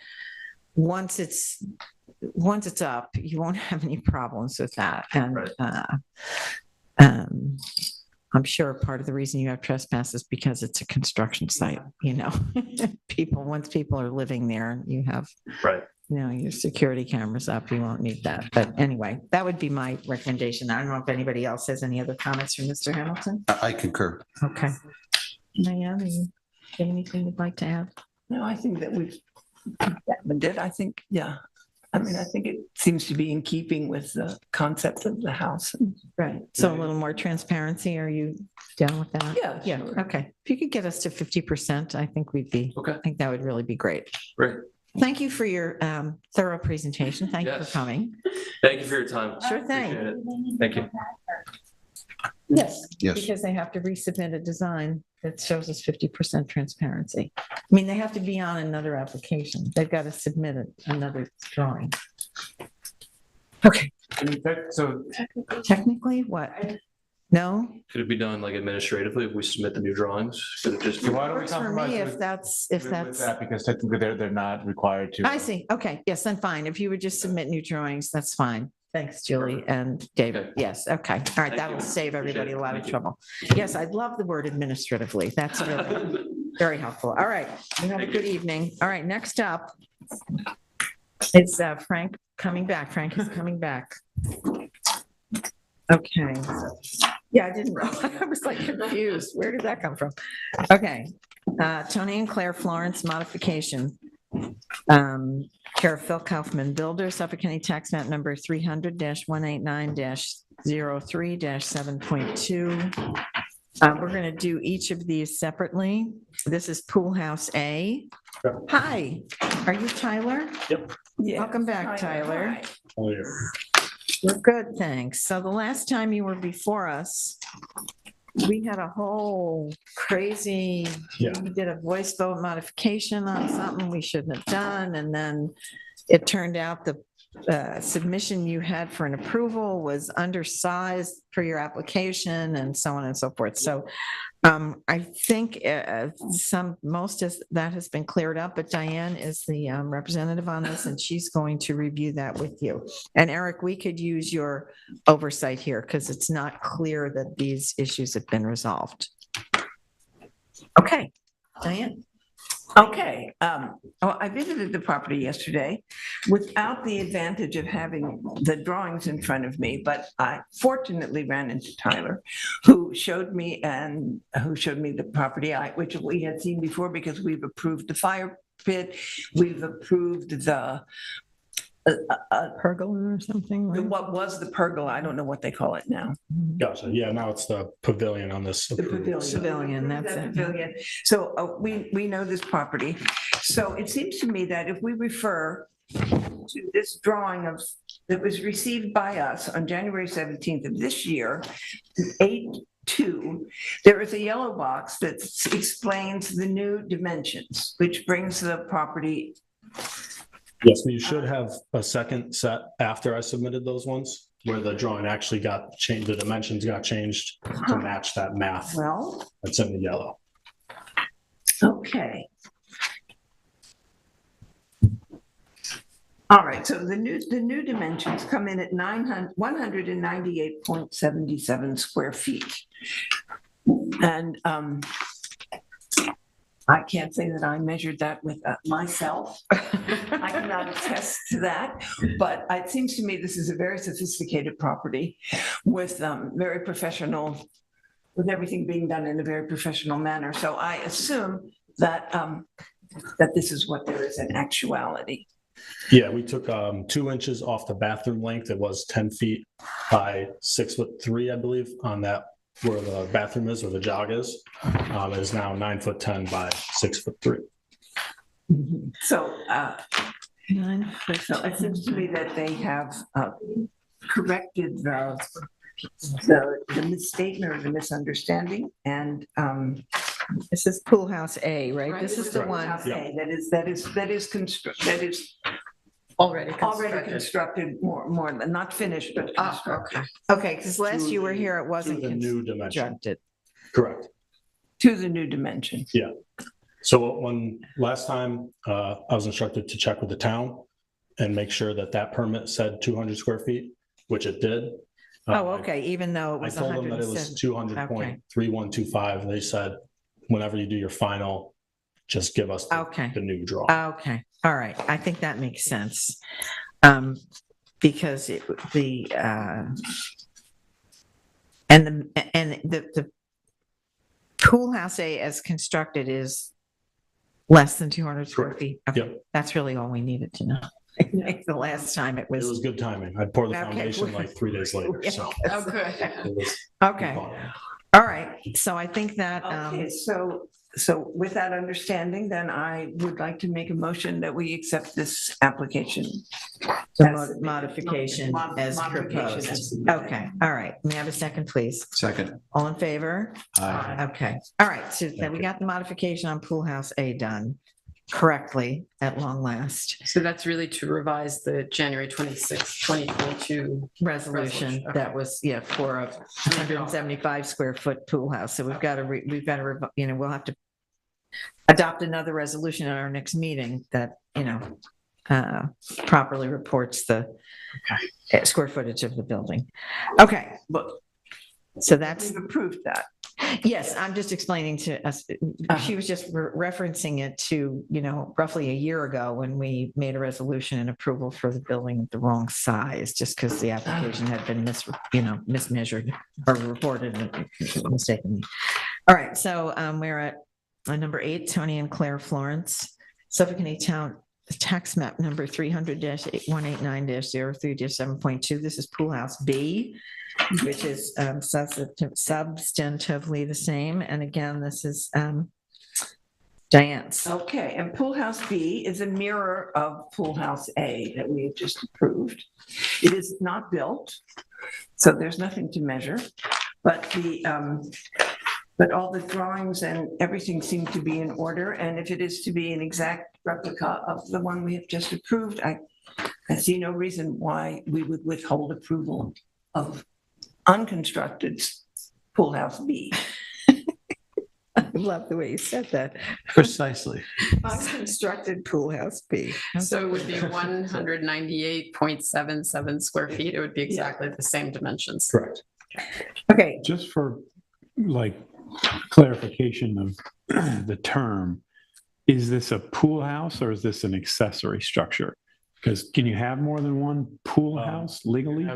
once it's up, you won't have any problems with that. And right. I'm sure part of the reason you have trespass is because it's a construction site. Once people are living there, you have right. Your security cameras up, you won't need that. But anyway, that would be my recommendation. I don't know if anybody else has any other comments from Mr. Hamilton. I concur. Okay. Diane, do you have anything you'd like to add? No, I think that we've examined it. I think, I think it seems to be in keeping with the concept of the house. Right. So a little more transparency. Are you down with that? Yeah. Yeah. Sure. Okay. If you could get us to 50%, I think we'd be, okay. I think that would really be great. Great. Thank you for your thorough presentation. Thank you for coming. Thank you for your time. Sure thing. Appreciate it. Thank you. Yes. Yes. Because they have to resubmit a design that shows us 50% transparency. I mean, they have to be on another application. They've got to submit another drawing. Okay. So Technically, what? No? Could it be done like administratively if we submit the new drawings? Could it just be? why don't we Works for compromise me with if that's, that? Because technically they're not required to. I see. Okay. Yes, then fine. If you would just submit new drawings, that's fine. Thanks, Julie and David. Okay. Yes. Okay. All right. Thank That'll you. save everybody a lot of Thank you. trouble. Yes, I'd love the word administratively. That's really very helpful. All right. You have a good evening. All right. Next up, it's Frank coming back. Frank is coming back. Okay. Yeah, I didn't know. I was like confused. Where did that come from? Okay. Tony and Claire Florence modification. Care of Phil Kaufman Builder, Suffolk County Tax Map number 300-189-03-7.2. We're going to do each of these separately. This is Pool House A. Hi, are you Tyler? Yep. Welcome back, Tyler. Oh, yeah. We're good, thanks. So the last time you were before us, we had a whole crazy, we did a voice vote modification on something we shouldn't have done. And then it turned out the submission you had for an approval was undersized for your application and so on and so forth. So I think most of that has been cleared up, but Diane is the representative on this and she's going to review that with you. And Eric, we could use your oversight here because it's not clear that these issues have been resolved. Okay, Diane. Okay, I visited the property yesterday without the advantage of having the drawings in front of me, but I fortunately ran into Tyler, who showed me the property, which we had seen before because we've approved the fire pit, we've approved the pergola or something. Right? What was the pergola? I don't know what they call it now. Gotcha. Yeah, now it's the pavilion on this. The pavilion, that's it. Pavilion. So we know this property. So it seems to me that if we refer to this drawing that was received by us on January 17th of this year, 8-2, there is a yellow box that explains the new dimensions, which brings the property. Yes, you should have a second set after I submitted those ones. where the drawing actually got changed, the dimensions got changed to match that math Well, that's in the yellow. okay. All right, so the new dimensions come in at 198.77 square feet. And I can't say that I measured that with myself. I cannot attest to that, but it seems to me this is a very sophisticated property with very professional, with everything being done in a very professional manner. So I assume that that this is what there is in actuality. Yeah, we took 2 inches off the bathroom length. It was 10 feet by 6'3", I believe, on that where the bathroom is, where the jog is. It is now 9'10" by 6'3". So, so it seems to me that they have corrected the misstatement or the misunderstanding, and This is Pool House A, right? right, This is the one. House A, that is Already already constructed, more than not finished, but constructed. Okay. Okay, because last you were here, it wasn't To the new dimension. constructed. Correct. To the new dimension. Yeah. So when last time I was instructed to check with the town and make sure that that permit said 200 square feet, which it did. Oh, okay, even though it I was told them that it was 107. 200.3125. They said, whenever you do your final, just give us Okay. the new draw. Okay, all right, I think that makes sense. Because the Pool House A as constructed is less than 200 square Correct. feet. Okay, Yep. that's really all we needed to know. The last time it It was was. good timing. I'd pour the Okay. foundation like 3 days later, so. Okay. it was Okay, fun. all right, so I think that, Okay, so with that understanding, then I would like to make a motion that we accept this application. the As- modification as Modification as proposed. submitted. Okay, all right, may I have a second, please? Second. All in favor? Aye. Okay, all right, so then we got the modification on Pool House A done correctly at long last. So that's really to revise the January 26th, 2022. Resolution Okay. that was, yeah, for a 175 square foot pool house. So we've got to, we'll have to adopt another resolution at our next meeting that, properly reports the square footage of the building. Okay, But so that's, we've approved that. yes, I'm just explaining to us, she was just referencing it to, roughly a year ago when we made a resolution and approval for the building at the wrong size, just because the application had been mismeasured or reported mistakenly. All right, so we're at number 8, Tony and Claire Florence, Suffolk County Town Tax Map number 300-189-03-7.2. This is Pool House B, which is substantively the same. And again, this is Diane's. Okay, and Pool House B is a mirror of Pool House A that we have just approved. It is not built, so there's nothing to measure, but but all the drawings and everything seem to be in order, and if it is to be an exact replica of the one we have just approved, I see no reason why we would withhold approval of unconstructed Pool House B. I love the way you said that. Precisely. Unconstructed Pool House B. So it would be 198.77 square feet. It would be exactly the same dimensions. Correct. Okay, Just for clarification of the term, is this a pool house or is this an accessory structure? Because can you have more than one pool house legally?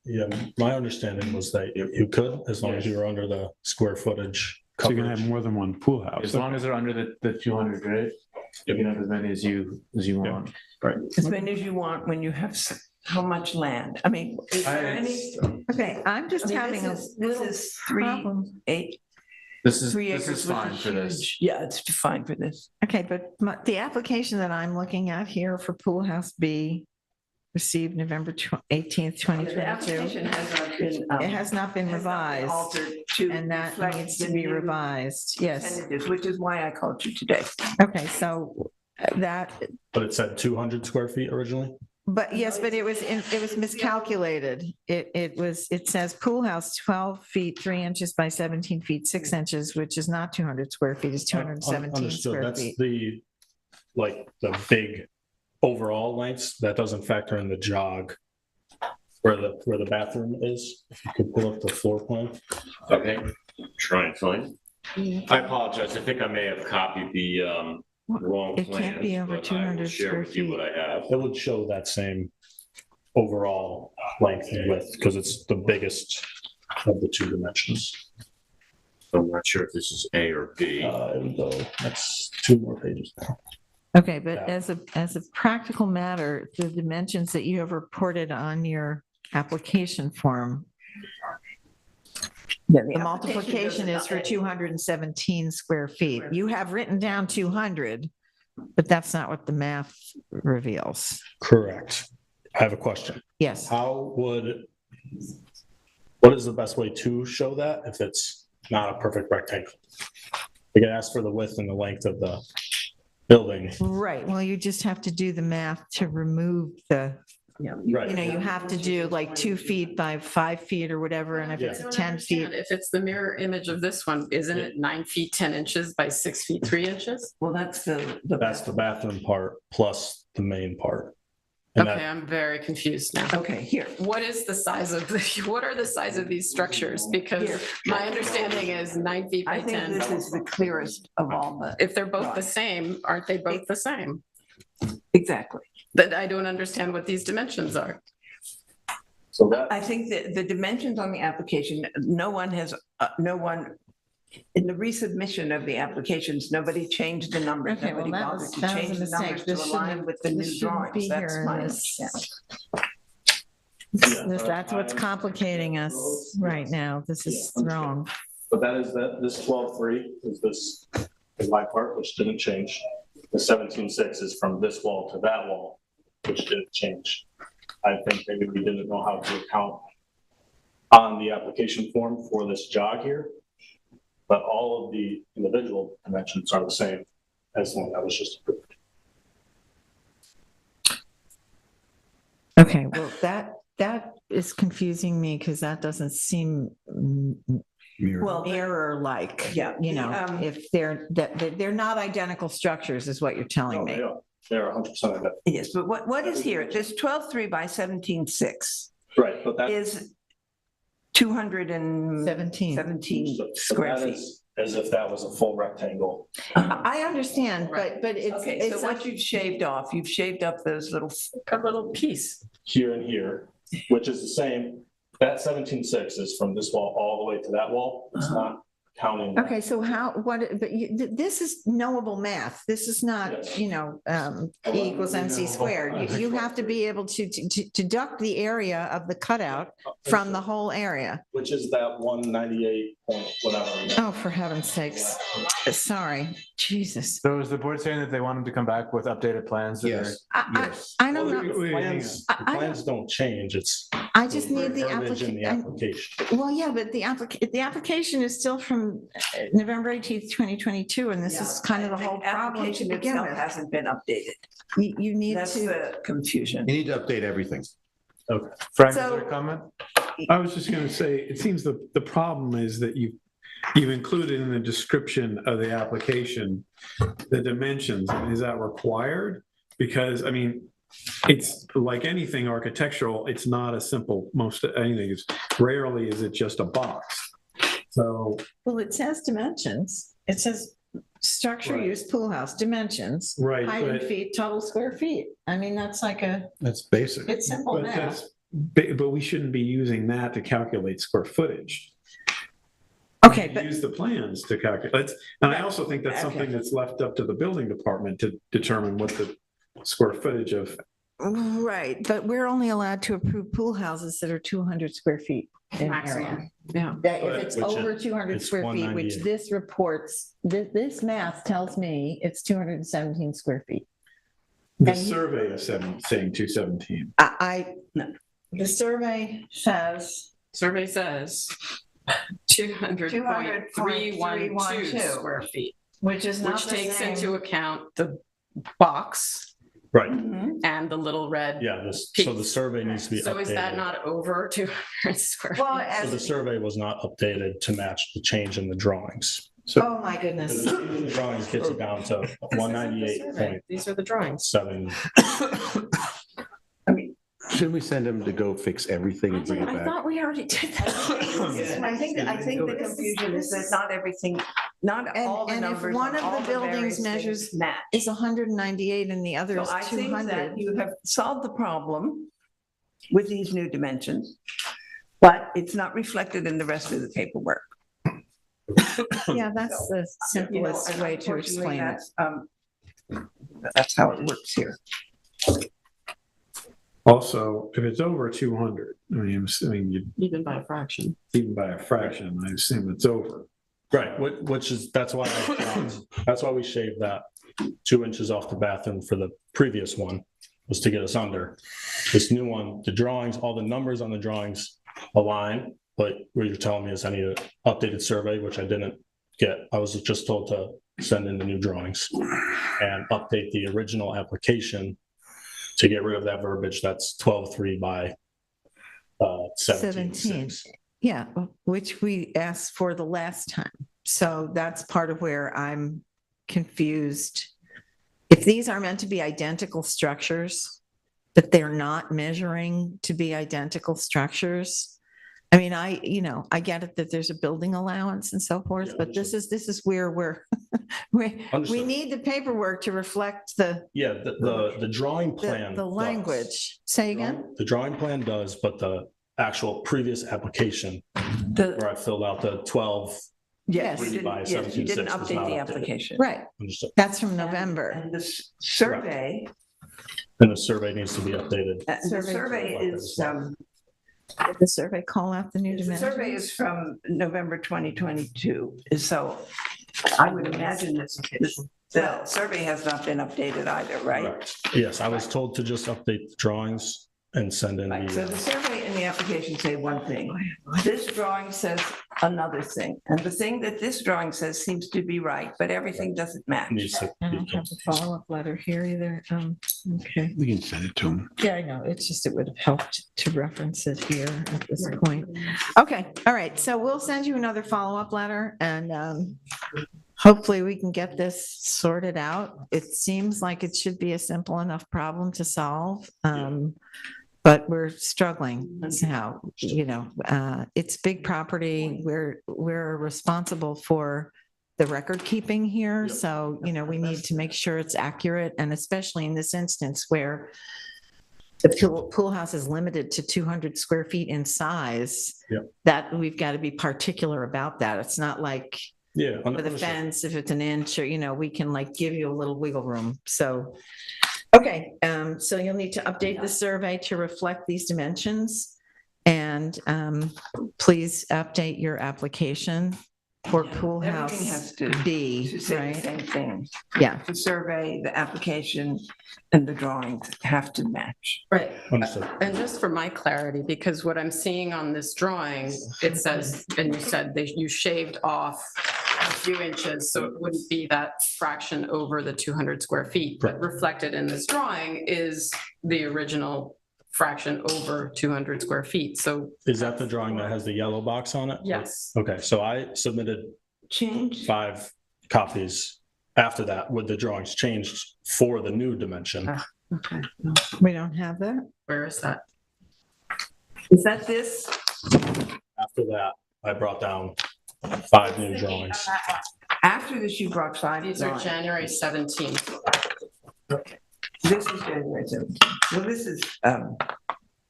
Yeah, my understanding was that you could, as long as you were under the square footage So you can coverage. have more than one pool house. As long as they're under the 200, right? You can have as many as you want. As many as you want when you have so much land. I mean, is there any? okay, I'm just having a This little is problem. 3 This acres is with a fine for this. huge- Yeah, it's fine for this. Okay, but the application that I'm looking at here for Pool House B received November 18th, The 2022. application has not been. It has not been has not been revised, altered to and that reflect needs the to be new revised. Yes. tentative, which is why I called you today. Okay, so that, But it said 200 square feet originally? But yes, but it was miscalculated. It says pool house 12 feet, 3 inches by 17 feet, 6 inches, which is not 200 square feet, it's 217 Understood. square That's feet. the big overall lengths. That doesn't factor in the jog where the bathroom is. If you could pull up the floor plan. Okay, try and find. I apologize. I think I may have copied the wrong It can't be plans, over but I will 200 share square with you feet. what I have. It would show that same overall length and width because it's the biggest of the two dimensions. I'm not sure if this is A or B. It would go, that's 2 more pages now. Okay, but Yeah. as a practical matter, the dimensions that you have reported on your application form, the multiplication is for 217 square feet. You have written down 200, but that's not what the math reveals. Correct. I have a question. Yes. What is the best way to show that if it's not a perfect rectangle? We can ask for the width and the length of the building. Right. Well, you just have to do the math to remove the, Right. you have to do like 2 feet by 5 feet or whatever. And if Yeah. it's I don't 10 feet, understand. If it's the mirror image of this one, isn't it 9 feet, 10 inches by 6 feet, 3 inches? Well, that's the bathroom part plus the main part. And Okay, I'm very confused now. okay, here. What is the size of, what are the size of these structures? Because my understanding is 9 feet by I think 10. this is the clearest of all the, If they're both the same, aren't they both the same? exactly. But I don't understand what these dimensions are. So that, I think that the dimensions on the application, no one, in the resubmission of the applications, nobody changed the numbers. Okay, well, Nobody that bothered was to a change the mistake. numbers This to align shouldn't- with the this new shouldn't be drawings. That's here in my this. understanding. That's what's complicating us right now. This is wrong. but that is this 12.3 is my part, which didn't change. The 17.6 is from this wall to that wall, which didn't change. I think maybe we didn't know how to account on the application form for this jog here. But all of the individual dimensions are the same as the one that was just approved. Okay, well, that is confusing me because that doesn't seem Well, mirror-like. Yeah, If they're not identical structures is what you're telling No, me. they're 100% of it. yes, but what is here? This 12.3 by 17.6 Right, but that is 217 17. square that feet. is as if that was a full rectangle. I understand, but it's, Okay, so it's, what you've shaved off, you've shaved up those little, A little piece. Here and here, which is the same. That 17.6 is from this wall all the way to that wall. It's not counting. that. okay, so this is knowable math. This is not, Yes. E equals MC squared. You have to be able to deduct the area of the cutout from the whole area. Which is that 198 point whatever. Oh, for heaven's sakes. Sorry, Jesus. So is the board saying that they want them to come back with updated plans? that are- Yes. I don't Well, know. the plans, the plans don't change. It's I just need the verbiage in the application. application. Well, yeah, but the application is still from November 18th, 2022, and this is kind of the whole problem to application begin itself with. hasn't been updated. You need That's to, the confusion. You need to update everything. Frank, is So- there a comment? I was just going to say, it seems the problem is that you've included in the description of the application, the dimensions. Is that required? Because, I mean, it's like anything architectural, it's not a simple, anything is, rarely is it just a box. So, well, it says dimensions. It says structure Right. use pool house dimensions. right, Height in but feet, total square feet. I mean, that's like That's basic. it's simple but math. that's, but we shouldn't be using that to calculate square footage. Okay, but Use the plans to calculate. And I also think that's something that's left up to the building department to determine what the square footage of. right, but we're only allowed to approve pool houses that are 200 square feet in area. Maximum. Yeah. That if Right, it's which over is- 200 it's square feet, which 198. this reports, this math tells me it's 217 square feet. The And you- survey is saying 217. The survey says, Survey says 200.312 square feet, which is not which the takes same. into account the box Right, and the little red. yeah, so the survey needs to be So is that updated. not over 200 square? Well, feet? So the survey was not updated to match the change in the drawings. Oh, my goodness. The drawings gets it down to This isn't the 198.7. survey. These are the drawings. Shouldn't we send him to go fix everything and bring it I back? thought we already did that. I think the confusion is that not everything, not all the And if numbers. one on all of the buildings various things measures match. is 198 and the other So is I think that 200. you have solved the problem with these new dimensions, but it's not reflected in the rest of the paperwork. Yeah, that's the You know, simplest and way to unfortunately, explain it. That's how it works here. Also, if it's over 200, I mean, I'm assuming you, Even by a fraction. even by a fraction, I assume it's over. Right, which is, that's why we shaved that 2 inches off the bathroom for the previous one, was to get us under. This new one, the drawings, all the numbers on the drawings align, but what you're telling me is I need an updated survey, which I didn't get. I was just told to send in the new drawings and update the original application to get rid of that verbiage that's 12.3 by 17.6. Yeah, which we asked for the last time. So that's part of where I'm confused. If these are meant to be identical structures, but they're not measuring to be identical structures. I mean, I get it that there's a building allowance and so forth, but this is where we Understood. need the paperwork to reflect the Yeah, the drawing plan. the does. language. Say again? The drawing plan does, but the actual previous application where I filled out the 12. Yes, you 3 didn't, by yes, you 17.6 didn't was update not the updated. application. Right. Understood. That's from November. And the survey, And the survey needs to be updated. the survey is, Did the survey call out the new the dimensions? survey is from November 2022. So I would imagine the survey has not been updated either, right? Correct. Yes, I was told to just update the drawings and send in Right, so the the, survey and the application say one thing. This drawing says another thing. And the thing that this drawing says seems to be right, but everything doesn't match. needs to I be don't have a follow-up letter here either. Okay. We can send it to him. Yeah, I know. It's just, it would have helped to reference it here at this point. Okay, all right. So we'll send you another follow-up letter and hopefully we can get this sorted out. It seems like it should be a simple enough problem to solve. But we're struggling somehow, it's big property. We're responsible for the record keeping here. So, we need to make sure it's accurate, and especially in this instance where the pool house is limited to 200 square feet in size, that we've got to be particular about that. It's not like yeah. with a understood. fence, if it's an inch or, we can like give you a little wiggle room. So, okay, so you'll need to update the survey to reflect these dimensions. And please update your application for pool Everything house has to B, say the right? same thing. Yeah. The survey, the application, and the drawings have to match. Right. Understood. And just for my clarity, because what I'm seeing on this drawing, it says, and you said that you shaved off a few inches, so it wouldn't be that fraction over the 200 square feet. But reflected in this drawing is the original fraction over 200 square feet. So Is that the drawing that has the yellow box on it? yes. Okay, so I submitted Change. 5 copies after that with the drawings changed for the new dimension. Okay. We don't have that? Where is that? Is that this? After that, I brought down 5 new drawings. After this, you brought 5 These are drawings. January 17th. This is January 17th. Well, this is,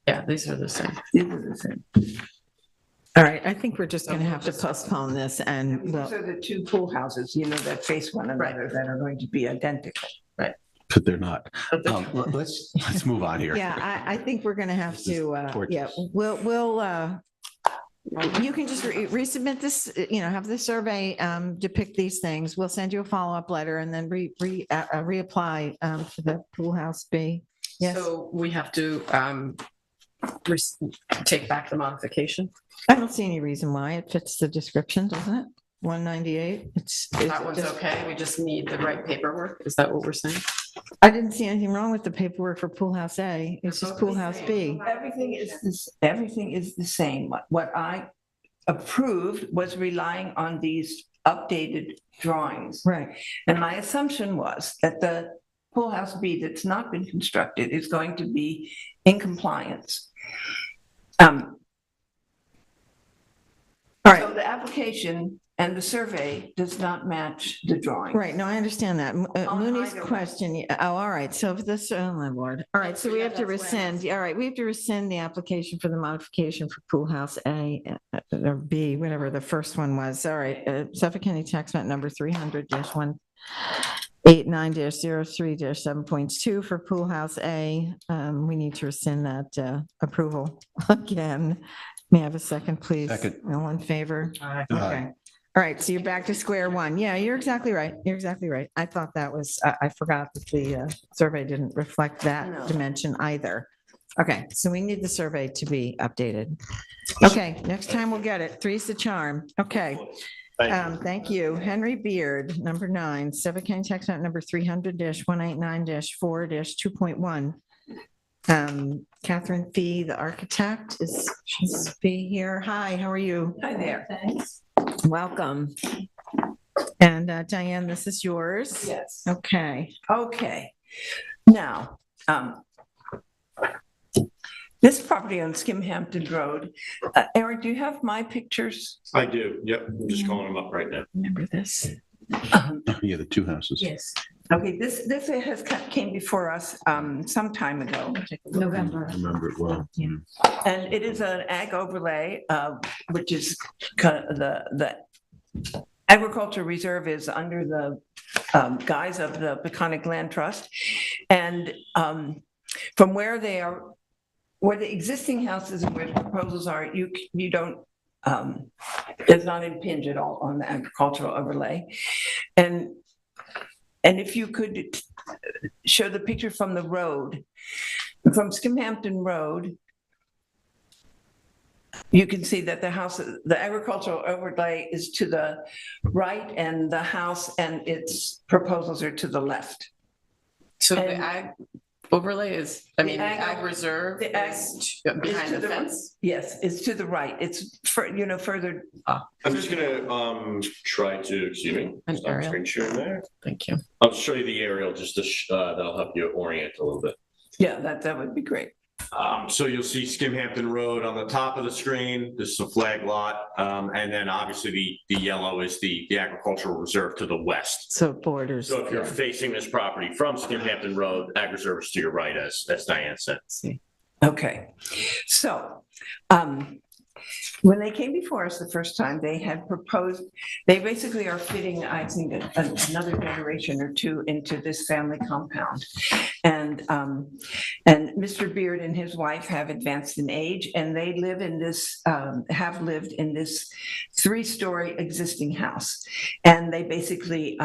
Yeah, these are the same. these are the same. All right, I think we're just going to have to postpone this and These are the 2 pool houses, that face one another that are going to be identical. But they're not. Let's move on here. yeah, I think we're going to have This is to, torturous. we'll, you can just resubmit this, have the survey depict these things. We'll send you a follow-up letter and then reapply for the pool house B. Yes, So we have to take back the modification. I don't see any reason why. It fits the description, doesn't it? 198. That one's okay. We just need the right paperwork. Is that what we're saying? I didn't see anything wrong with the paperwork for Pool House A. It's just Pool House B. Everything is the same. What I approved was relying on these updated drawings. Right. And my assumption was that the Pool House B that's not been constructed is going to be in compliance. All right. So the application and the survey does not match the drawing. Right, no, I understand that. On Mooney's either one. question, oh, all right, so if this, oh my lord. All right, so we have to rescind, all right, we have to rescind the application for the modification for Pool House A or B, whatever the first one was. All right, Suffolk County Tax Map number 300-189-03-7.2 for Pool House A. We need to rescind that approval again. May I have a second, please? Second. All in favor? Okay. All right, so you're back to square one. Yeah, you're exactly right. You're exactly right. I thought that was, I forgot that the survey didn't reflect No. that dimension either. Okay, so we need the survey to be updated. Okay, next time we'll get it. Three's the charm. Okay. Thank you. Henry Beard, number 9, Suffolk County Tax Map number 300-189-4-2.1. Catherine Fee, the architect, is Fee here. Hi, how are you? Hi there. Thanks. Welcome. And Diane, this is yours. Yes. Okay. Okay. Now, this property on Hampton Road, Eric, do you have my pictures? I do, yep, I'm just calling them up right now. Remember this? Yeah, the two houses. Yes. Okay, this came before us some time ago. November. I remember it well. And it is an ag overlay, which is kind of the agriculture reserve is under the guise of the Peconic Land Trust. And from where they are, where the existing houses and where the proposals are, you don't, does not impinge at all on the agricultural overlay. And if you could show the picture from the road, from Hampton Road, you can see that the agricultural overlay is to the right and the house and its proposals are to the left. So the And- ag overlay is, I mean, the ag- ag reserve the ag- is is behind to the the- fence? Yes, it's to the right. It's further. I'm just gonna try to, excuse me, An stop aerial. screen sharing there. Thank you. I'll show you the aerial just to, that'll help you orient a little bit. Yeah, that would be great. So you'll see Hampton Road on the top of the screen. This is a flag lot. And then obviously the yellow is the agricultural reserve to the west. So borders. So if you're facing this property from Hampton Road, ag reserve is to your right, as Diane said. Okay, so when they came before us the first time, they had proposed, they basically are fitting, I think, another generation or two into this family compound. And Mr. Beard and his wife have advanced in age, and they live in this, have lived in this 3-story existing house. And they basically,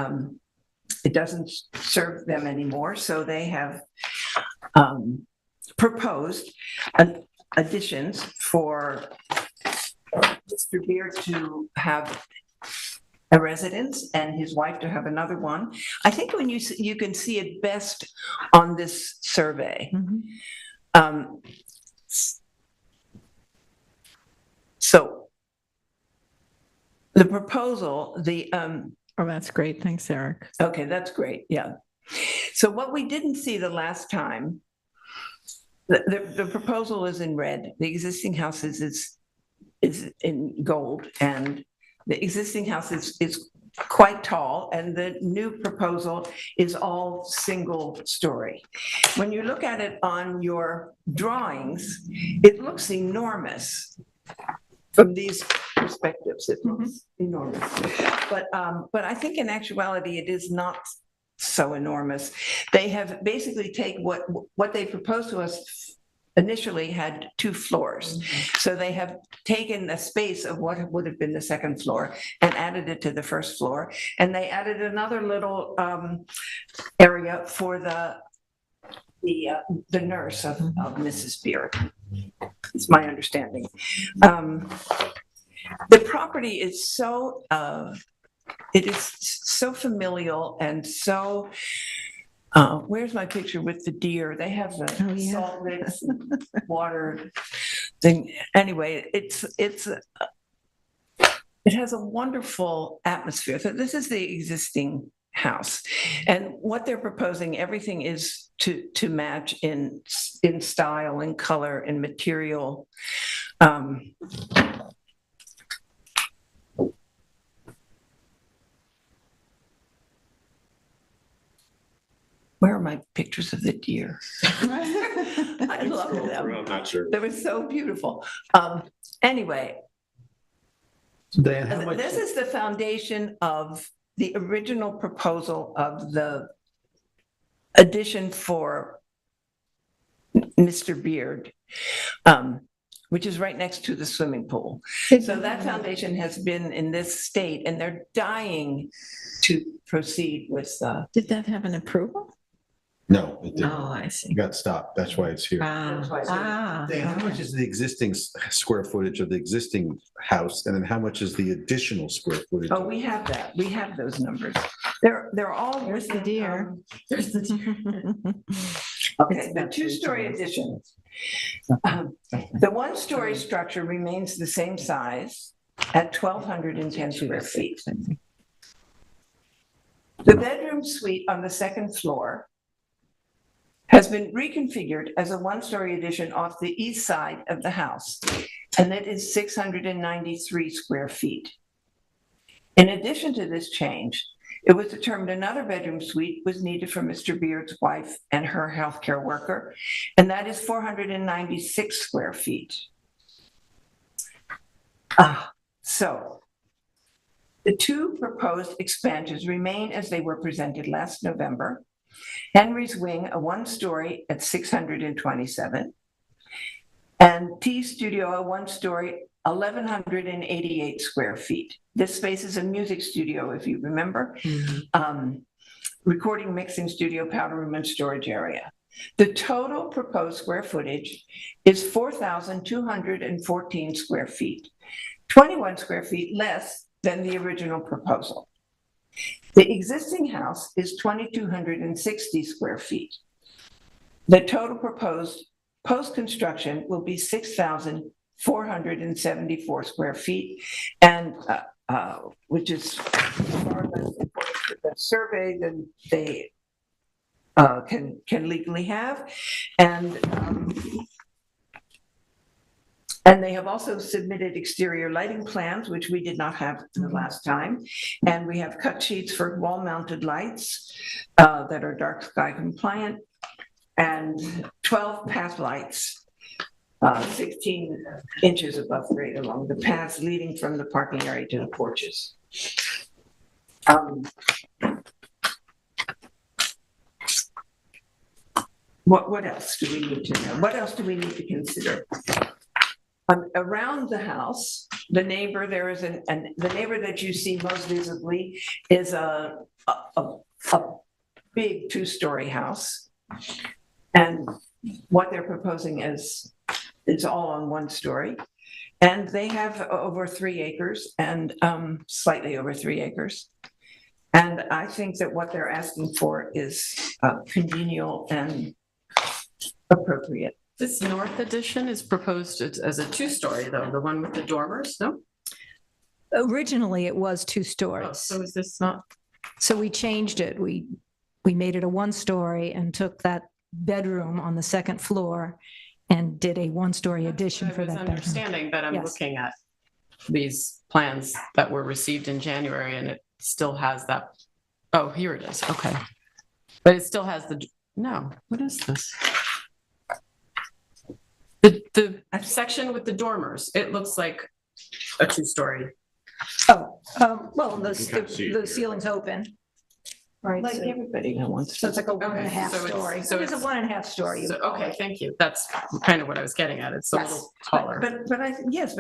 it doesn't serve them anymore, so they have proposed additions for Mr. Beard to have a residence and his wife to have another one. I think when you can see it best on this survey. So the proposal, Oh, that's great. Thanks, Eric. okay, that's great, yeah. So what we didn't see the last time, the proposal is in red, the existing house is in gold, and the existing house is quite tall, and the new proposal is all single story. When you look at it on your drawings, it looks enormous. From these perspectives, it looks enormous. But I think in actuality, it is not so enormous. They have basically taken what they proposed to us initially had 2 floors. So they have taken the space of what would have been the second floor and added it to the first floor. And they added another little area for the nurse of Mrs. Beard. It's my understanding. The property is so, it is so familial and so Where's my picture with the deer? They have the Oh, yeah. salt licks and water thing. Anyway, it has a wonderful atmosphere. So this is the existing house. And what they're proposing, everything is to match in style and color and material. Where are my pictures of the deer? I love them. I'm not sure. They were so beautiful. Anyway, So Diane, how much? this is the foundation of the original proposal of the addition for Mr. Beard, which is right next to the swimming pool. So that foundation has been in this state, and they're dying to proceed with. Did that have an approval? No, it didn't. Oh, I see. It got stopped. That's why it's here. Dan, how much is the existing square footage of the existing house, and then how much is the additional square footage? Oh, we have that. We have those numbers. They're all. There's the deer. There's the deer. Okay, the two-story addition. The one-story structure remains the same size at 1,210 square feet. The bedroom suite on the second floor has been reconfigured as a one-story addition off the east side of the house, and it is 693 square feet. In addition to this change, it was determined another bedroom suite was needed for Mr. Beard's wife and her healthcare worker, and that is 496 square feet. So the two proposed expansions remain as they were presented last November. Henry's Wing, a one-story at 627, and T Studio, a one-story, 1,188 square feet. This space is a music studio, if you remember, recording, mixing studio, powder room, and storage area. The total proposed square footage is 4,214 square feet, 21 square feet less than the original proposal. The existing house is 2,260 square feet. The total proposed post-construction will be 6,474 square feet, and which is far less important for the survey than they can legally have. And they have also submitted exterior lighting plans, which we did not have the last time. And we have cut sheets for wall-mounted lights that are dark sky compliant, and 12 path lights, 16 inches above grade along the paths leading from the parking area to the porches. What else do we need to know? What else do we need to consider? Around the house, the neighbor, there is the neighbor that you see most visibly is a big two-story house. And what they're proposing is it's all on one story. And they have over 3 acres and slightly over 3 acres. And I think that what they're asking for is congenial and appropriate. This north addition is proposed as a two-story, though, the one with the dormers, no? Originally, it was 2 Oh, stories. so is this not? So we changed it. We made it a 1-story and took that bedroom on the second floor and did a 1-story addition for that I was bedroom. understanding, but I'm Yes. looking at these plans that were received in January, and it still has that. Oh, here it is. Okay. But it still has no, what is this? The section with the dormers, it looks like a 2-story. Oh, well, You can kind of see it the here. ceiling's open. Right. Like So everybody wants. so it's like a 1.5 so it's- story. so So it's a it's- 1.5 story. you So, would call okay, it. thank you. That's kind of what I was getting at. It's a Yes. little taller. But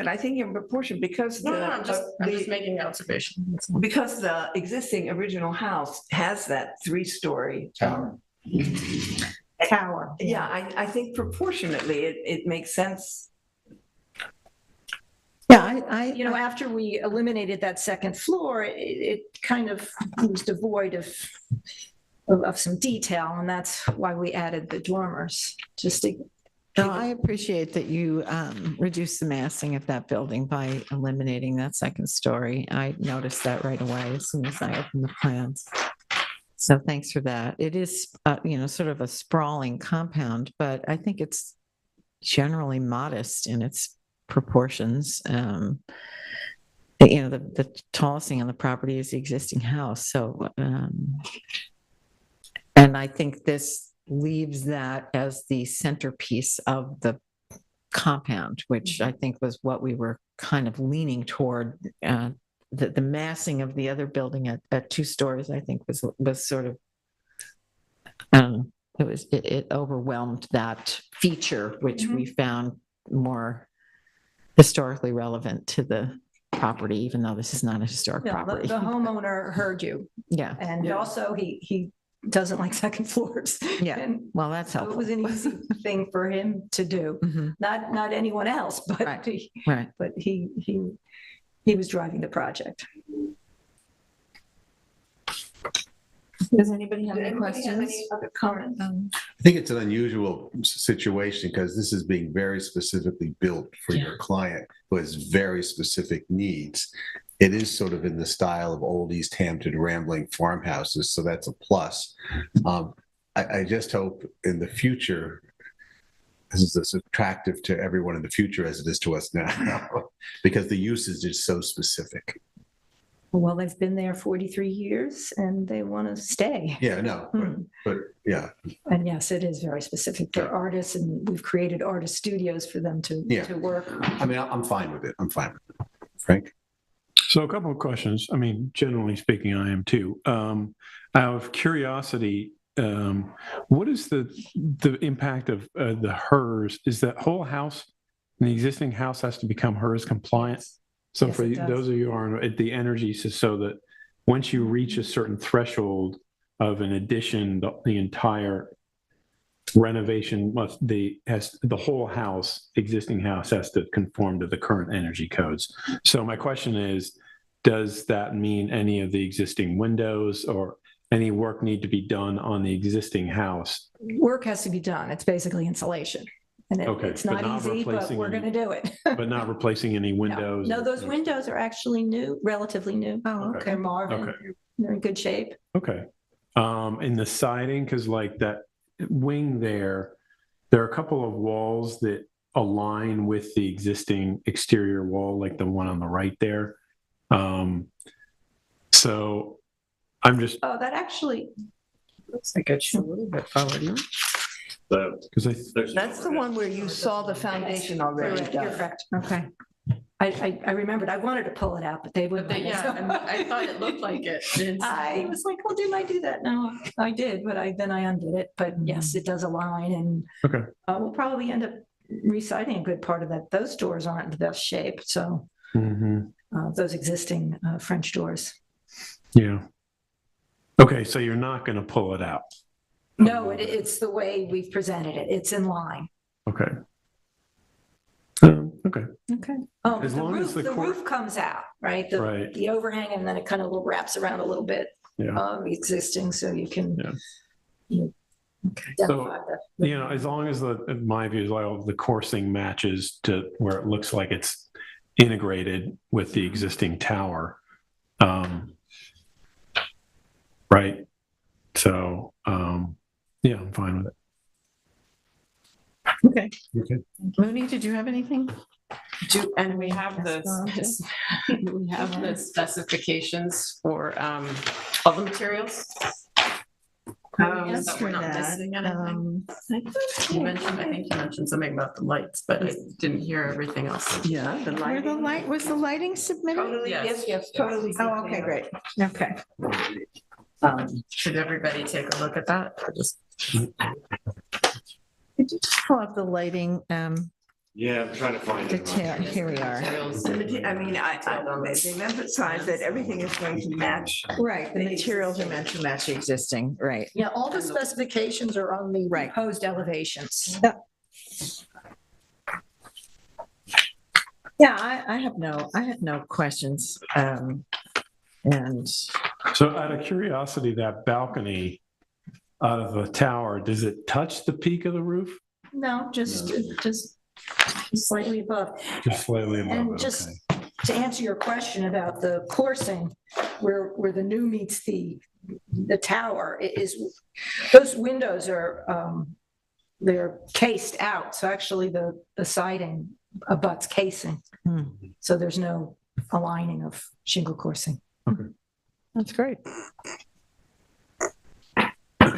I think in proportion, because No, I'm just the making an observation. because the existing original house has that 3-story tower. Yeah, I think proportionately it makes sense. Yeah, you know, after we eliminated that second floor, it kind of was devoid of of some detail, and that's why we added the dormers, just to. No, I appreciate that you reduced the massing of that building by eliminating that second story. I noticed that right away as soon as I opened the plans. So thanks for that. It is, sort of a sprawling compound, but I think it's generally modest in its proportions. The tallest thing on the property is the existing house. So, and I think this leaves that as the centerpiece of the compound, which I think was what we were kind of leaning toward. The massing of the other building at 2 stories, I think was sort of, it overwhelmed that feature, which we found more historically relevant to the property, even though this is not a historic property. The homeowner heard you. Yeah. And also he doesn't like second floors. Yeah. And well, that's so helpful. it was an easy thing for him to do. Not anyone else, but Right. but he was driving the project. Does anybody have any questions? Other comments? I think it's an unusual situation because this is being very specifically built for your client who has very specific needs. It is sort of in the style of old East Hampton rambling farmhouses, so that's a plus. I just hope in the future, this is as attractive to everyone in the future as it is to us now, because the use is just so specific. Well, they've been there 43 years and they want to stay. Yeah, no, but yeah. And yes, it is very specific. They're artists and we've created artist studios for them to work. I mean, I'm fine with it. I'm fine with it. Frank? So a couple of questions. I mean, generally speaking, I am too. Out of curiosity, what is the impact of the HERS? Is that whole house, the existing house has to become HERS compliant? So Yes, for it does. those of you who aren't at the energy, so that once you reach a certain threshold of an addition, the entire renovation the whole house, existing house, has to conform to the current energy codes. So my question is, does that mean any of the existing windows or any work need to be done on the existing house? Work has to be done. It's basically insulation. And it's but not easy, but replacing we're going to do it. but not replacing any windows? No, those windows are actually new, relatively new. Oh, okay. They're Marvin. Okay. They're in good shape. Okay. In the siding, because like that wing there are a couple of walls that align with the existing exterior wall, like the one on the right there. So I'm just. Oh, that actually looks like it's a little bit forward. Because That's the one where you saw the foundation already done. correct. Okay. I remembered, I wanted to pull it out, but they wouldn't. let me. I thought it looked like it. I was like, well, didn't I do that? No, I did, but then I undid it. But yes, it does align and okay. We'll probably end up reciting a good part of that. Those doors aren't in the best shape. So those existing French doors. Yeah. Okay. So you're not going to pull it out? No, it's the way we've presented it. It's in line. Okay. Okay. Okay. Oh, As the long as roof, the roof comes out, right? Right. The overhang, and then it kind of wraps around a little bit of existing, so you can. So, as long as in my view, the coursing matches to where it looks like it's integrated with the existing tower. Right. So, I'm fine with it. Okay. Mooney, did you have anything? And we have the specifications for all the materials. Yes, That we're for not that. missing anything. I think you mentioned something about the lights, but I didn't hear everything else. Yeah, the lighting. Was the lighting submitted? Totally, Yes. yes, totally. Oh, okay, great. Okay. Should everybody take a look at that or just? Could you just pull up the lighting Yeah, I'm trying to find it. detail? Here we are. I mean, they've emphasized that everything is going to match. Right, the materials are meant to match the existing, right. Yeah, all the specifications are on the Right. proposed elevations. Yeah, I have no questions. And So out of curiosity, that balcony, out of a tower, does it touch the peak of the roof? No, just slightly above. Just slightly above And it, just okay. to answer your question about the coursing, where the new meets the tower, those windows are, they're cased out. So actually the siding abuts casing. So there's no aligning of shingle coursing. That's great.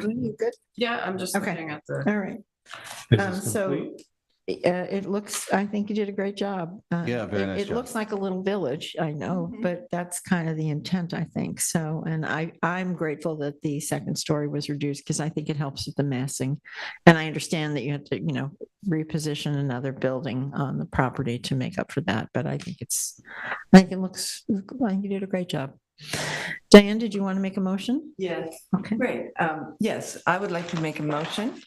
You good? Yeah, I'm just Okay. looking at the. All right. Is this So complete? it looks, I think you did a great job. Yeah, very nice It job. looks like a little village, I know, but that's kind of the intent, I think. So, and I'm grateful that the second story was reduced because I think it helps with the massing. And I understand that you have to, reposition another building on the property to make up for that, but I think it looks, I think you did a great job. Diane, did you want to make a motion? Yes. Okay. Great. Yes, I would like to make a motion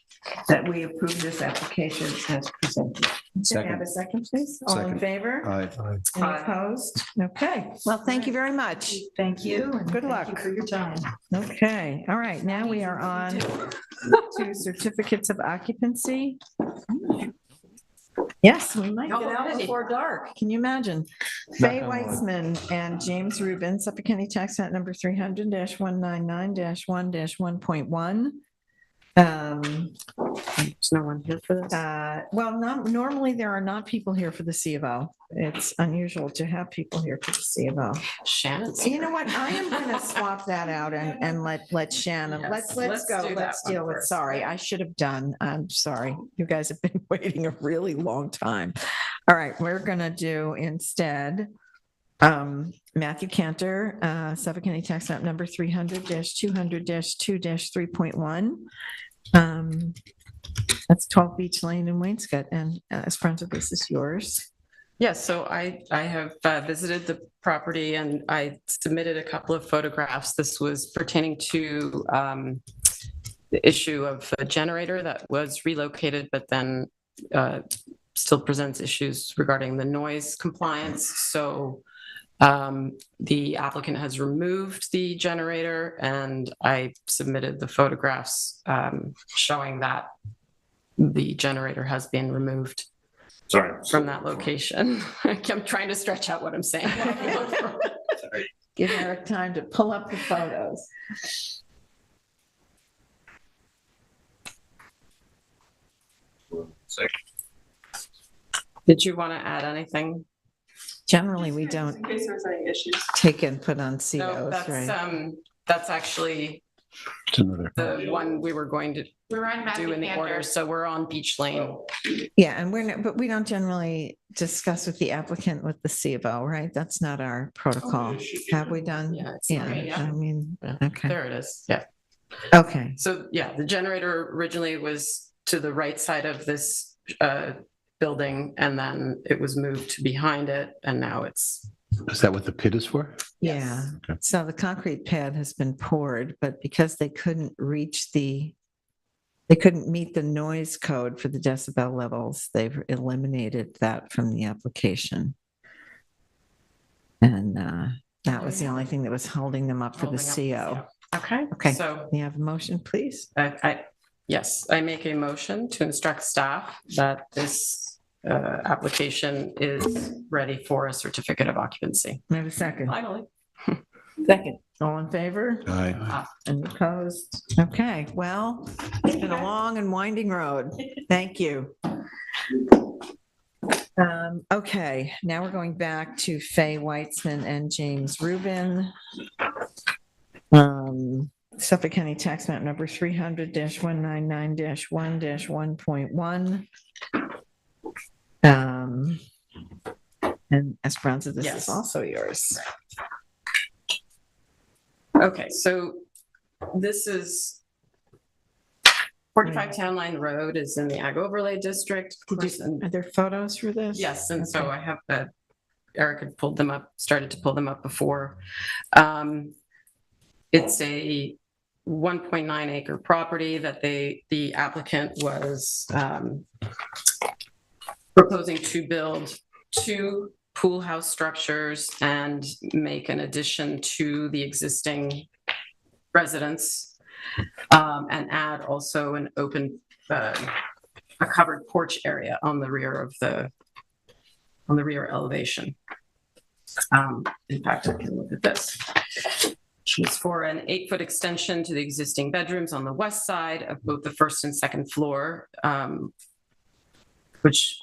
that we approve this application as presented. Can I have a second, please? All in Second. favor? Aye. Any opposed? Okay, well, thank you very much. Thank you. And Good thank you luck. for your time. Okay, all right, now we are on to certificates of occupancy. Yes, we might get out before dark. Can you imagine? Faye Knock on wood. Weitzman and James Rubin, Suffolk County Tax Map number 300-199-1-1.1. There's no one here for this. Well, normally there are not people here for the C of O. It's unusual to have people here for the C of O. Shannon. So you know what? I am going to swap that out and let Shannon, Yes, let's go. do that Let's one deal with, first. sorry, I should have done. I'm sorry. You guys have been waiting a really long time. All right, we're going to do instead Matthew Cantor, Suffolk County Tax Map number 300-200-2-3.1. That's 12 Beach Lane in Wainscott. And Esperanza, this is yours. Yes, so I have visited the property and I submitted a couple of photographs. This was pertaining to the issue of a generator that was relocated, but then still presents issues regarding the noise compliance. So the applicant has removed the generator and I submitted the photographs showing that the generator has been removed. Sorry. From that location. I'm trying to stretch out what I'm saying. Give Eric time to pull up the photos. Did you want to add anything? Generally, we don't In case there's any issues. take input on No, COs, right? that's actually It's another. the one we were going to We're on do Matthew in the Cantor. order. So we're on Beach Lane. Yeah, and but we don't generally discuss with the applicant with the C of O, right? That's not our protocol. Have we done? Yeah, it's Yeah, okay, yeah. I mean, Yeah, okay, There it is. Yeah. okay. So yeah, the generator originally was to the right side of this building and then it was moved to behind it and now it's. Is that what the pit is for? Yeah, so the concrete pad has been poured, but because they couldn't meet the noise code for the decibel levels, they've eliminated that from the application. And that was the only thing that was holding them up for the CO. Okay. Okay, So we have a motion, please. Yes, I make a motion to instruct staff that this application is ready for a certificate of occupancy. We have a second. Finally. Second. All in favor? Aye. And opposed? Okay, well, it's been a long and winding road. Thank you. Okay, now we're going back to Faye Weitzman and James Rubin. Suffolk County Tax Map number 300-199-1-1.1. And Esperanza, this is Yes. also yours. Okay, so this is 45 Town Line Road is in the Ag Overlay District. Are there photos for this? Yes, and so Okay. I have Eric had pulled them up, started to pull them up before. It's a 1.9 acre property that the applicant was proposing to build 2 pool house structures and make an addition to the existing residence. and add also an open, a covered porch area on the rear elevation. In fact, I can look at this. It's for an 8-foot extension to the existing bedrooms on the west side of both the first and second floor, which,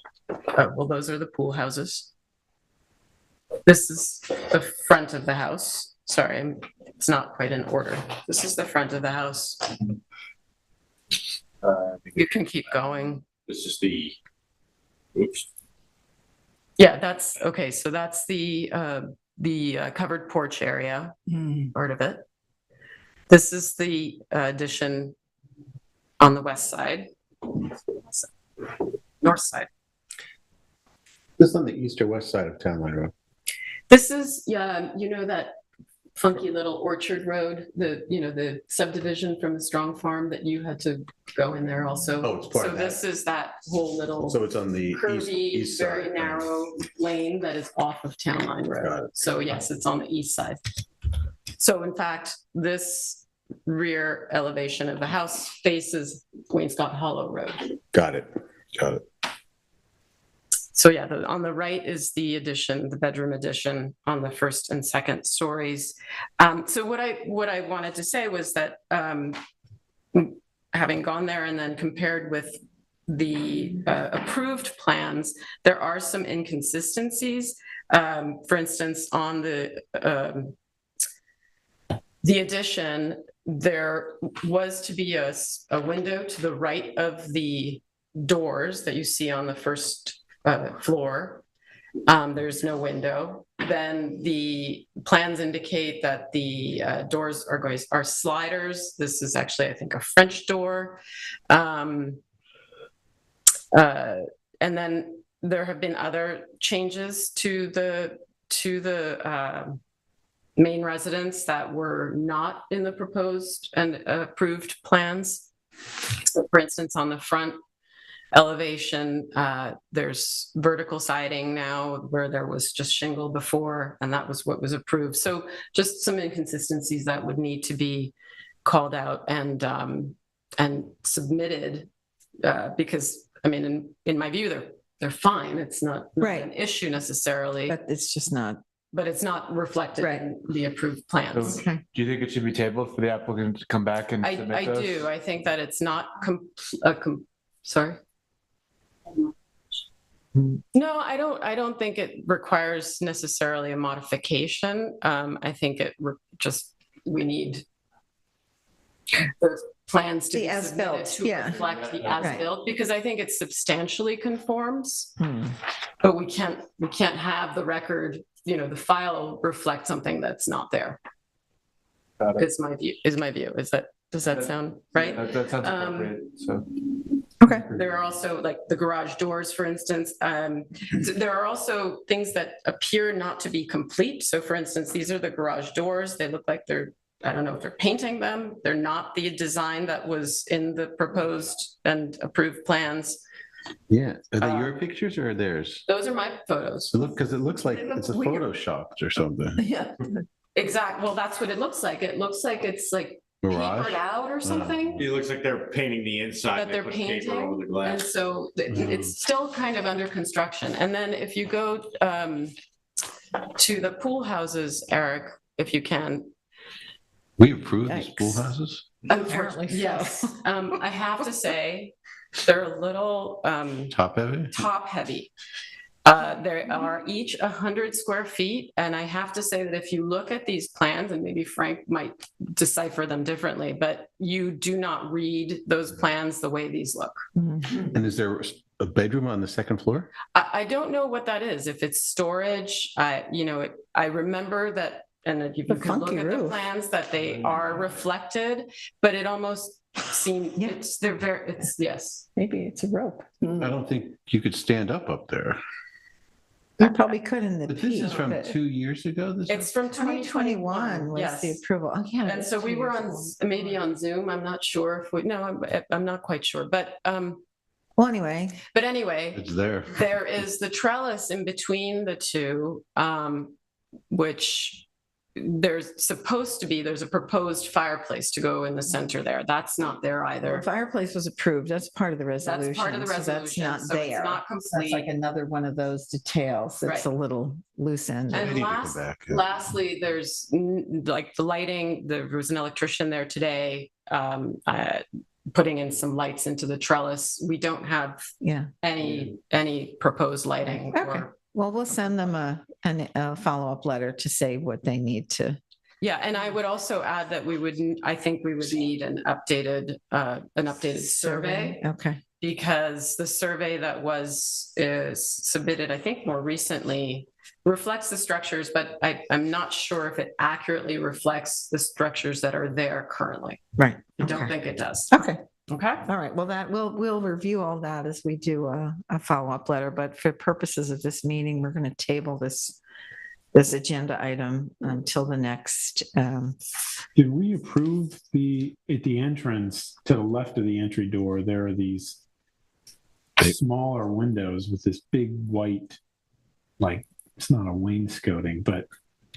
well, those are the pool houses. This is the front of the house. Sorry, it's not quite in order. This is the front of the house. You can keep going. This is the, oops. Yeah, that's, okay, so that's the covered porch area, part of it. This is the addition on the west side, north side. This is on the east or west side of Town Line Road. This is, yeah, you know that funky little orchard road, the subdivision from the Strong Farm that you had to go in there also. Oh, it's part of that. So this is that whole little So it's on the curvy, east side. very narrow lane that is off of Town Line Road. So yes, it's on the east side. So in fact, this rear elevation of the house faces Wainscott Hollow Road. Got it. So yeah, on the right is the addition, the bedroom addition on the first and second stories. So what I wanted to say was that having gone there and then compared with the approved plans, there are some inconsistencies. For instance, on the addition, there was to be a window to the right of the doors that you see on the first floor. There's no window. Then the plans indicate that the doors are sliders. This is actually, I think, a French door. And then there have been other changes to the main residence that were not in the proposed and approved plans. So for instance, on the front elevation, there's vertical siding now where there was just shingle before, and that was what was approved. So just some inconsistencies that would need to be called out and submitted, because I mean, in my view, they're fine. It's not an issue necessarily, But it's just not. but it's not reflected in the approved plans. Do you think it should be tabled for the applicant to come back and submit I those? do. I think that it's not sorry. No, I don't think it requires necessarily a modification. I think we need the plans to be submitted to reflect the as-built, because I think it substantially conforms. But we can't have the record, the file reflect something that's not there. Is my view. Does that sound right? That sounds appropriate. So. Okay. There are also like the garage doors, for instance. There are also things that appear not to be complete. So for instance, these are the garage doors. They look like I don't know if they're painting them. They're not the design that was in the proposed and approved plans. Yeah. Are they your pictures or are theirs? Those are my photos. Because it looks like it's a photoshopped or something. Yeah, exactly. Well, that's what it looks like. It looks like it's like Mirage? papered out or something. It looks like they're painting the inside. That they're They put paper painting, over the and glass. so it's still kind of under construction. And then if you go to the pool houses, Eric, if you can. We approved these pool houses? Unfortunately, yes. I have to say, they're a little Top heavy? top heavy. There are each 100 square feet, and I have to say that if you look at these plans, and maybe Frank might decipher them differently, but you do not read those plans the way these look. And is there a bedroom on the second floor? I don't know what that is. If it's storage, I remember that, and you can look at the plans that they are reflected, but it almost seems yes. Maybe it's a rope. I don't think you could stand up there. You probably could in the. But this is from 2 years ago? It's from 2021 was yes. the approval. Oh, yeah, And so we were maybe on Zoom. I'm not sure if I'm not quite sure, but well, anyway. But anyway, it's there. There is the trellis in between the two, which there's a proposed fireplace to go in the center there. That's not there The either. fireplace was approved. That's part of the resolution. That's part of the so That's resolution, not so it's there. not That's complete. like another one of those details that's a Right. little loose end. And need to come back, yeah. lastly, there's like the lighting, there was an electrician there today, putting in some lights into the trellis. We don't have Yeah. any proposed lighting. Okay. Well, we'll send them a follow-up letter to say what they need to. Yeah, and I would also add that I think we would need an updated survey. Okay. Because the survey that is submitted, I think more recently, reflects the structures, but I'm not sure if it accurately reflects the structures that are there currently. Right. I don't think it does. Okay. Okay. All right. Well, we'll review all that as we do a follow-up letter, but for purposes of this meeting, we're going to table this agenda item until the next. Did we approve at the entrance to the left of the entry door, there are these smaller windows with this big white, like, it's not a wainscoting, but.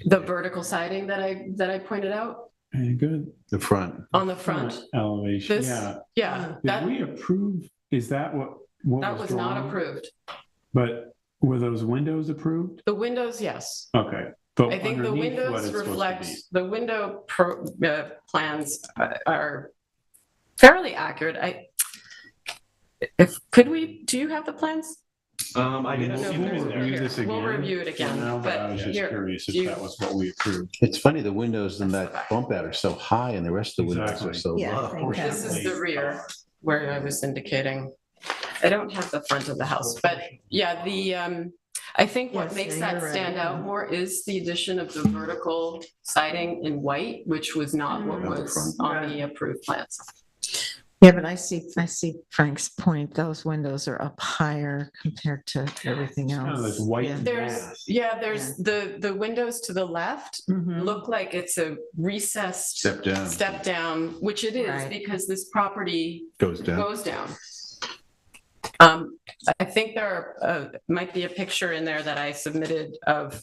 The vertical siding that I pointed out Good. The front. on the front. Elevation, This, yeah. yeah, Did we approve, is that what that was not drawn? approved? But were those windows approved? The windows, yes. Okay. But I think the underneath what windows it's supposed to reflect, be. the window plans are fairly accurate. Do you have the plans? I didn't don't know see if them they're in there. Review this We'll again review it again, for now, but I but was just here, curious do you- if that was what we approved. It's funny, the windows in that bump out are so high and the rest of the windows are Exactly. so Yeah, I low. think This is the rear where I was indicating. I don't have the front of the house, but yeah, I think what Yes, makes yeah, that you're stand right. out more is the addition of the vertical siding in white, which was not what Mm. was on the approved plans. Yeah, but I see Frank's point. Those windows are up higher compared to everything Kind of else. this white Yeah. mass. There's the windows to the left Mhm. look like it's a recessed Step down. which it is Right. because this property Goes down. goes down. I think there might be a picture in there that I submitted of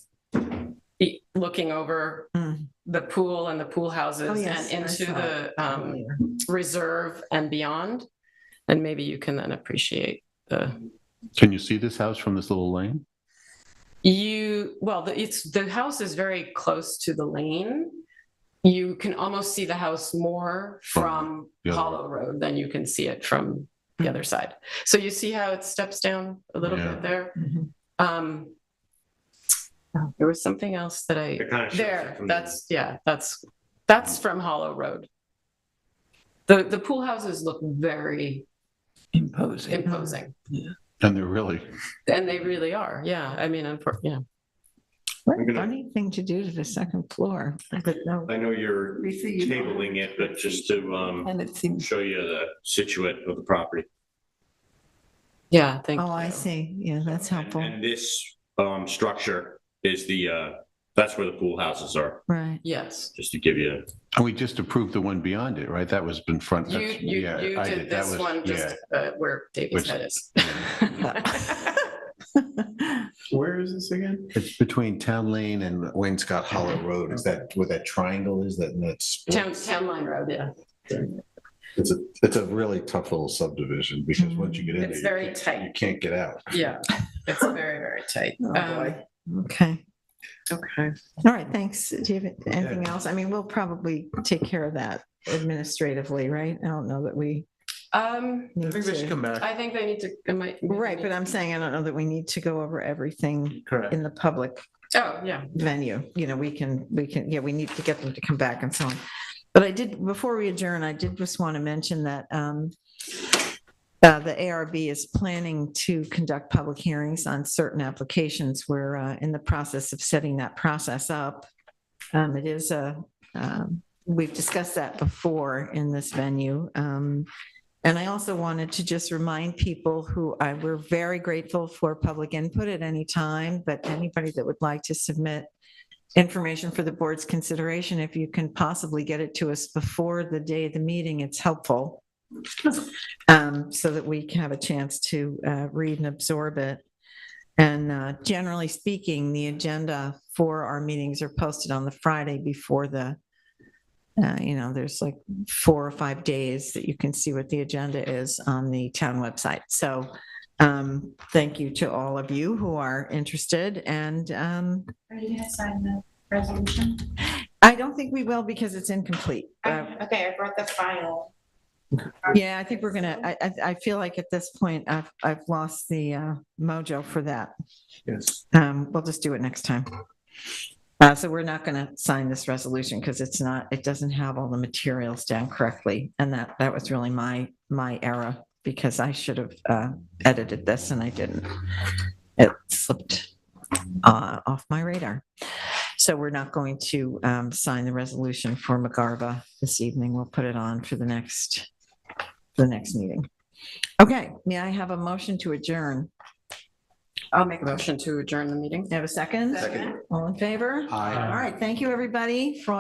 looking over Mm. the pool and the pool houses Oh, yes, and I into saw the earlier. reserve and beyond. And maybe you can then appreciate Can you see this house from this little lane? the house is very close to the lane. You can almost see the house more from the other Hollow Road than you can see it from the other side. So you see how it steps down a little Yeah. bit there? Mhm. There was something else that It kind of shows it there, from that's from Hollow Road. The pool houses look very imposing. And they're really, And they really are, yeah. I mean, yeah. What I'm a gonna- funny thing to do to the second floor. But no. I know you're We see you. tabling it, but just to And it seems, show you the situate of the property. Yeah, thank you. oh, I see. Yeah, that's helpful. And this structure is that's where the pool houses are, Right. Yes. just to give you. and we just approved the one beyond it, right? That was in front. You that's- yeah, you I did That this was- one just where David's Which- head is. Where is this again? It's between Town Lane and Wainscott Hollow Road. Is that where that triangle is? That's Town Line Road, yeah. it's a really tough little subdivision because once you get in there, It's very you tight. can't get out. Yeah, it's very, very tight. Oh, boy. Okay. Okay. All right. Thanks. Do you have anything else? I mean, we'll probably take care of that administratively, right? I don't know that we need to. back. I think they need to, it might. Right, but I'm saying I don't know that we need to go over everything Correct. in the public Oh, yeah. venue. You know, we need to get them to come back and so on. But before we adjourn, I did just want to mention that the ARB is planning to conduct public hearings on certain applications. We're in the process of setting that process up. We've discussed that before in this venue. And I also wanted to just remind people we're very grateful for public input at any time, but anybody that would like to submit information for the board's consideration, if you can possibly get it to us before the day of the meeting, it's helpful. So that we can have a chance to read and absorb it. And generally speaking, the agenda for our meetings are posted on the Friday before there's like 4 or 5 days that you can see what the agenda is on the town website. So thank you to all of you who are interested. And Are you gonna sign the resolution? I don't think we will because it's incomplete. Okay, I brought the final. Yeah, I think we're gonna, I feel like at this point, I've lost the mojo for that. Yes. We'll just do it next time. So we're not gonna sign this resolution because it doesn't have all the materials down correctly. And that was really my error because I should have edited this and I didn't. It slipped off my radar. So we're not going to sign the resolution for McGarva this evening. We'll put it on for the next meeting. Okay, may I have a motion to adjourn? I'll make a motion to adjourn the meeting. You have a second? Second. All in favor? Aye. All right, thank you, everybody, for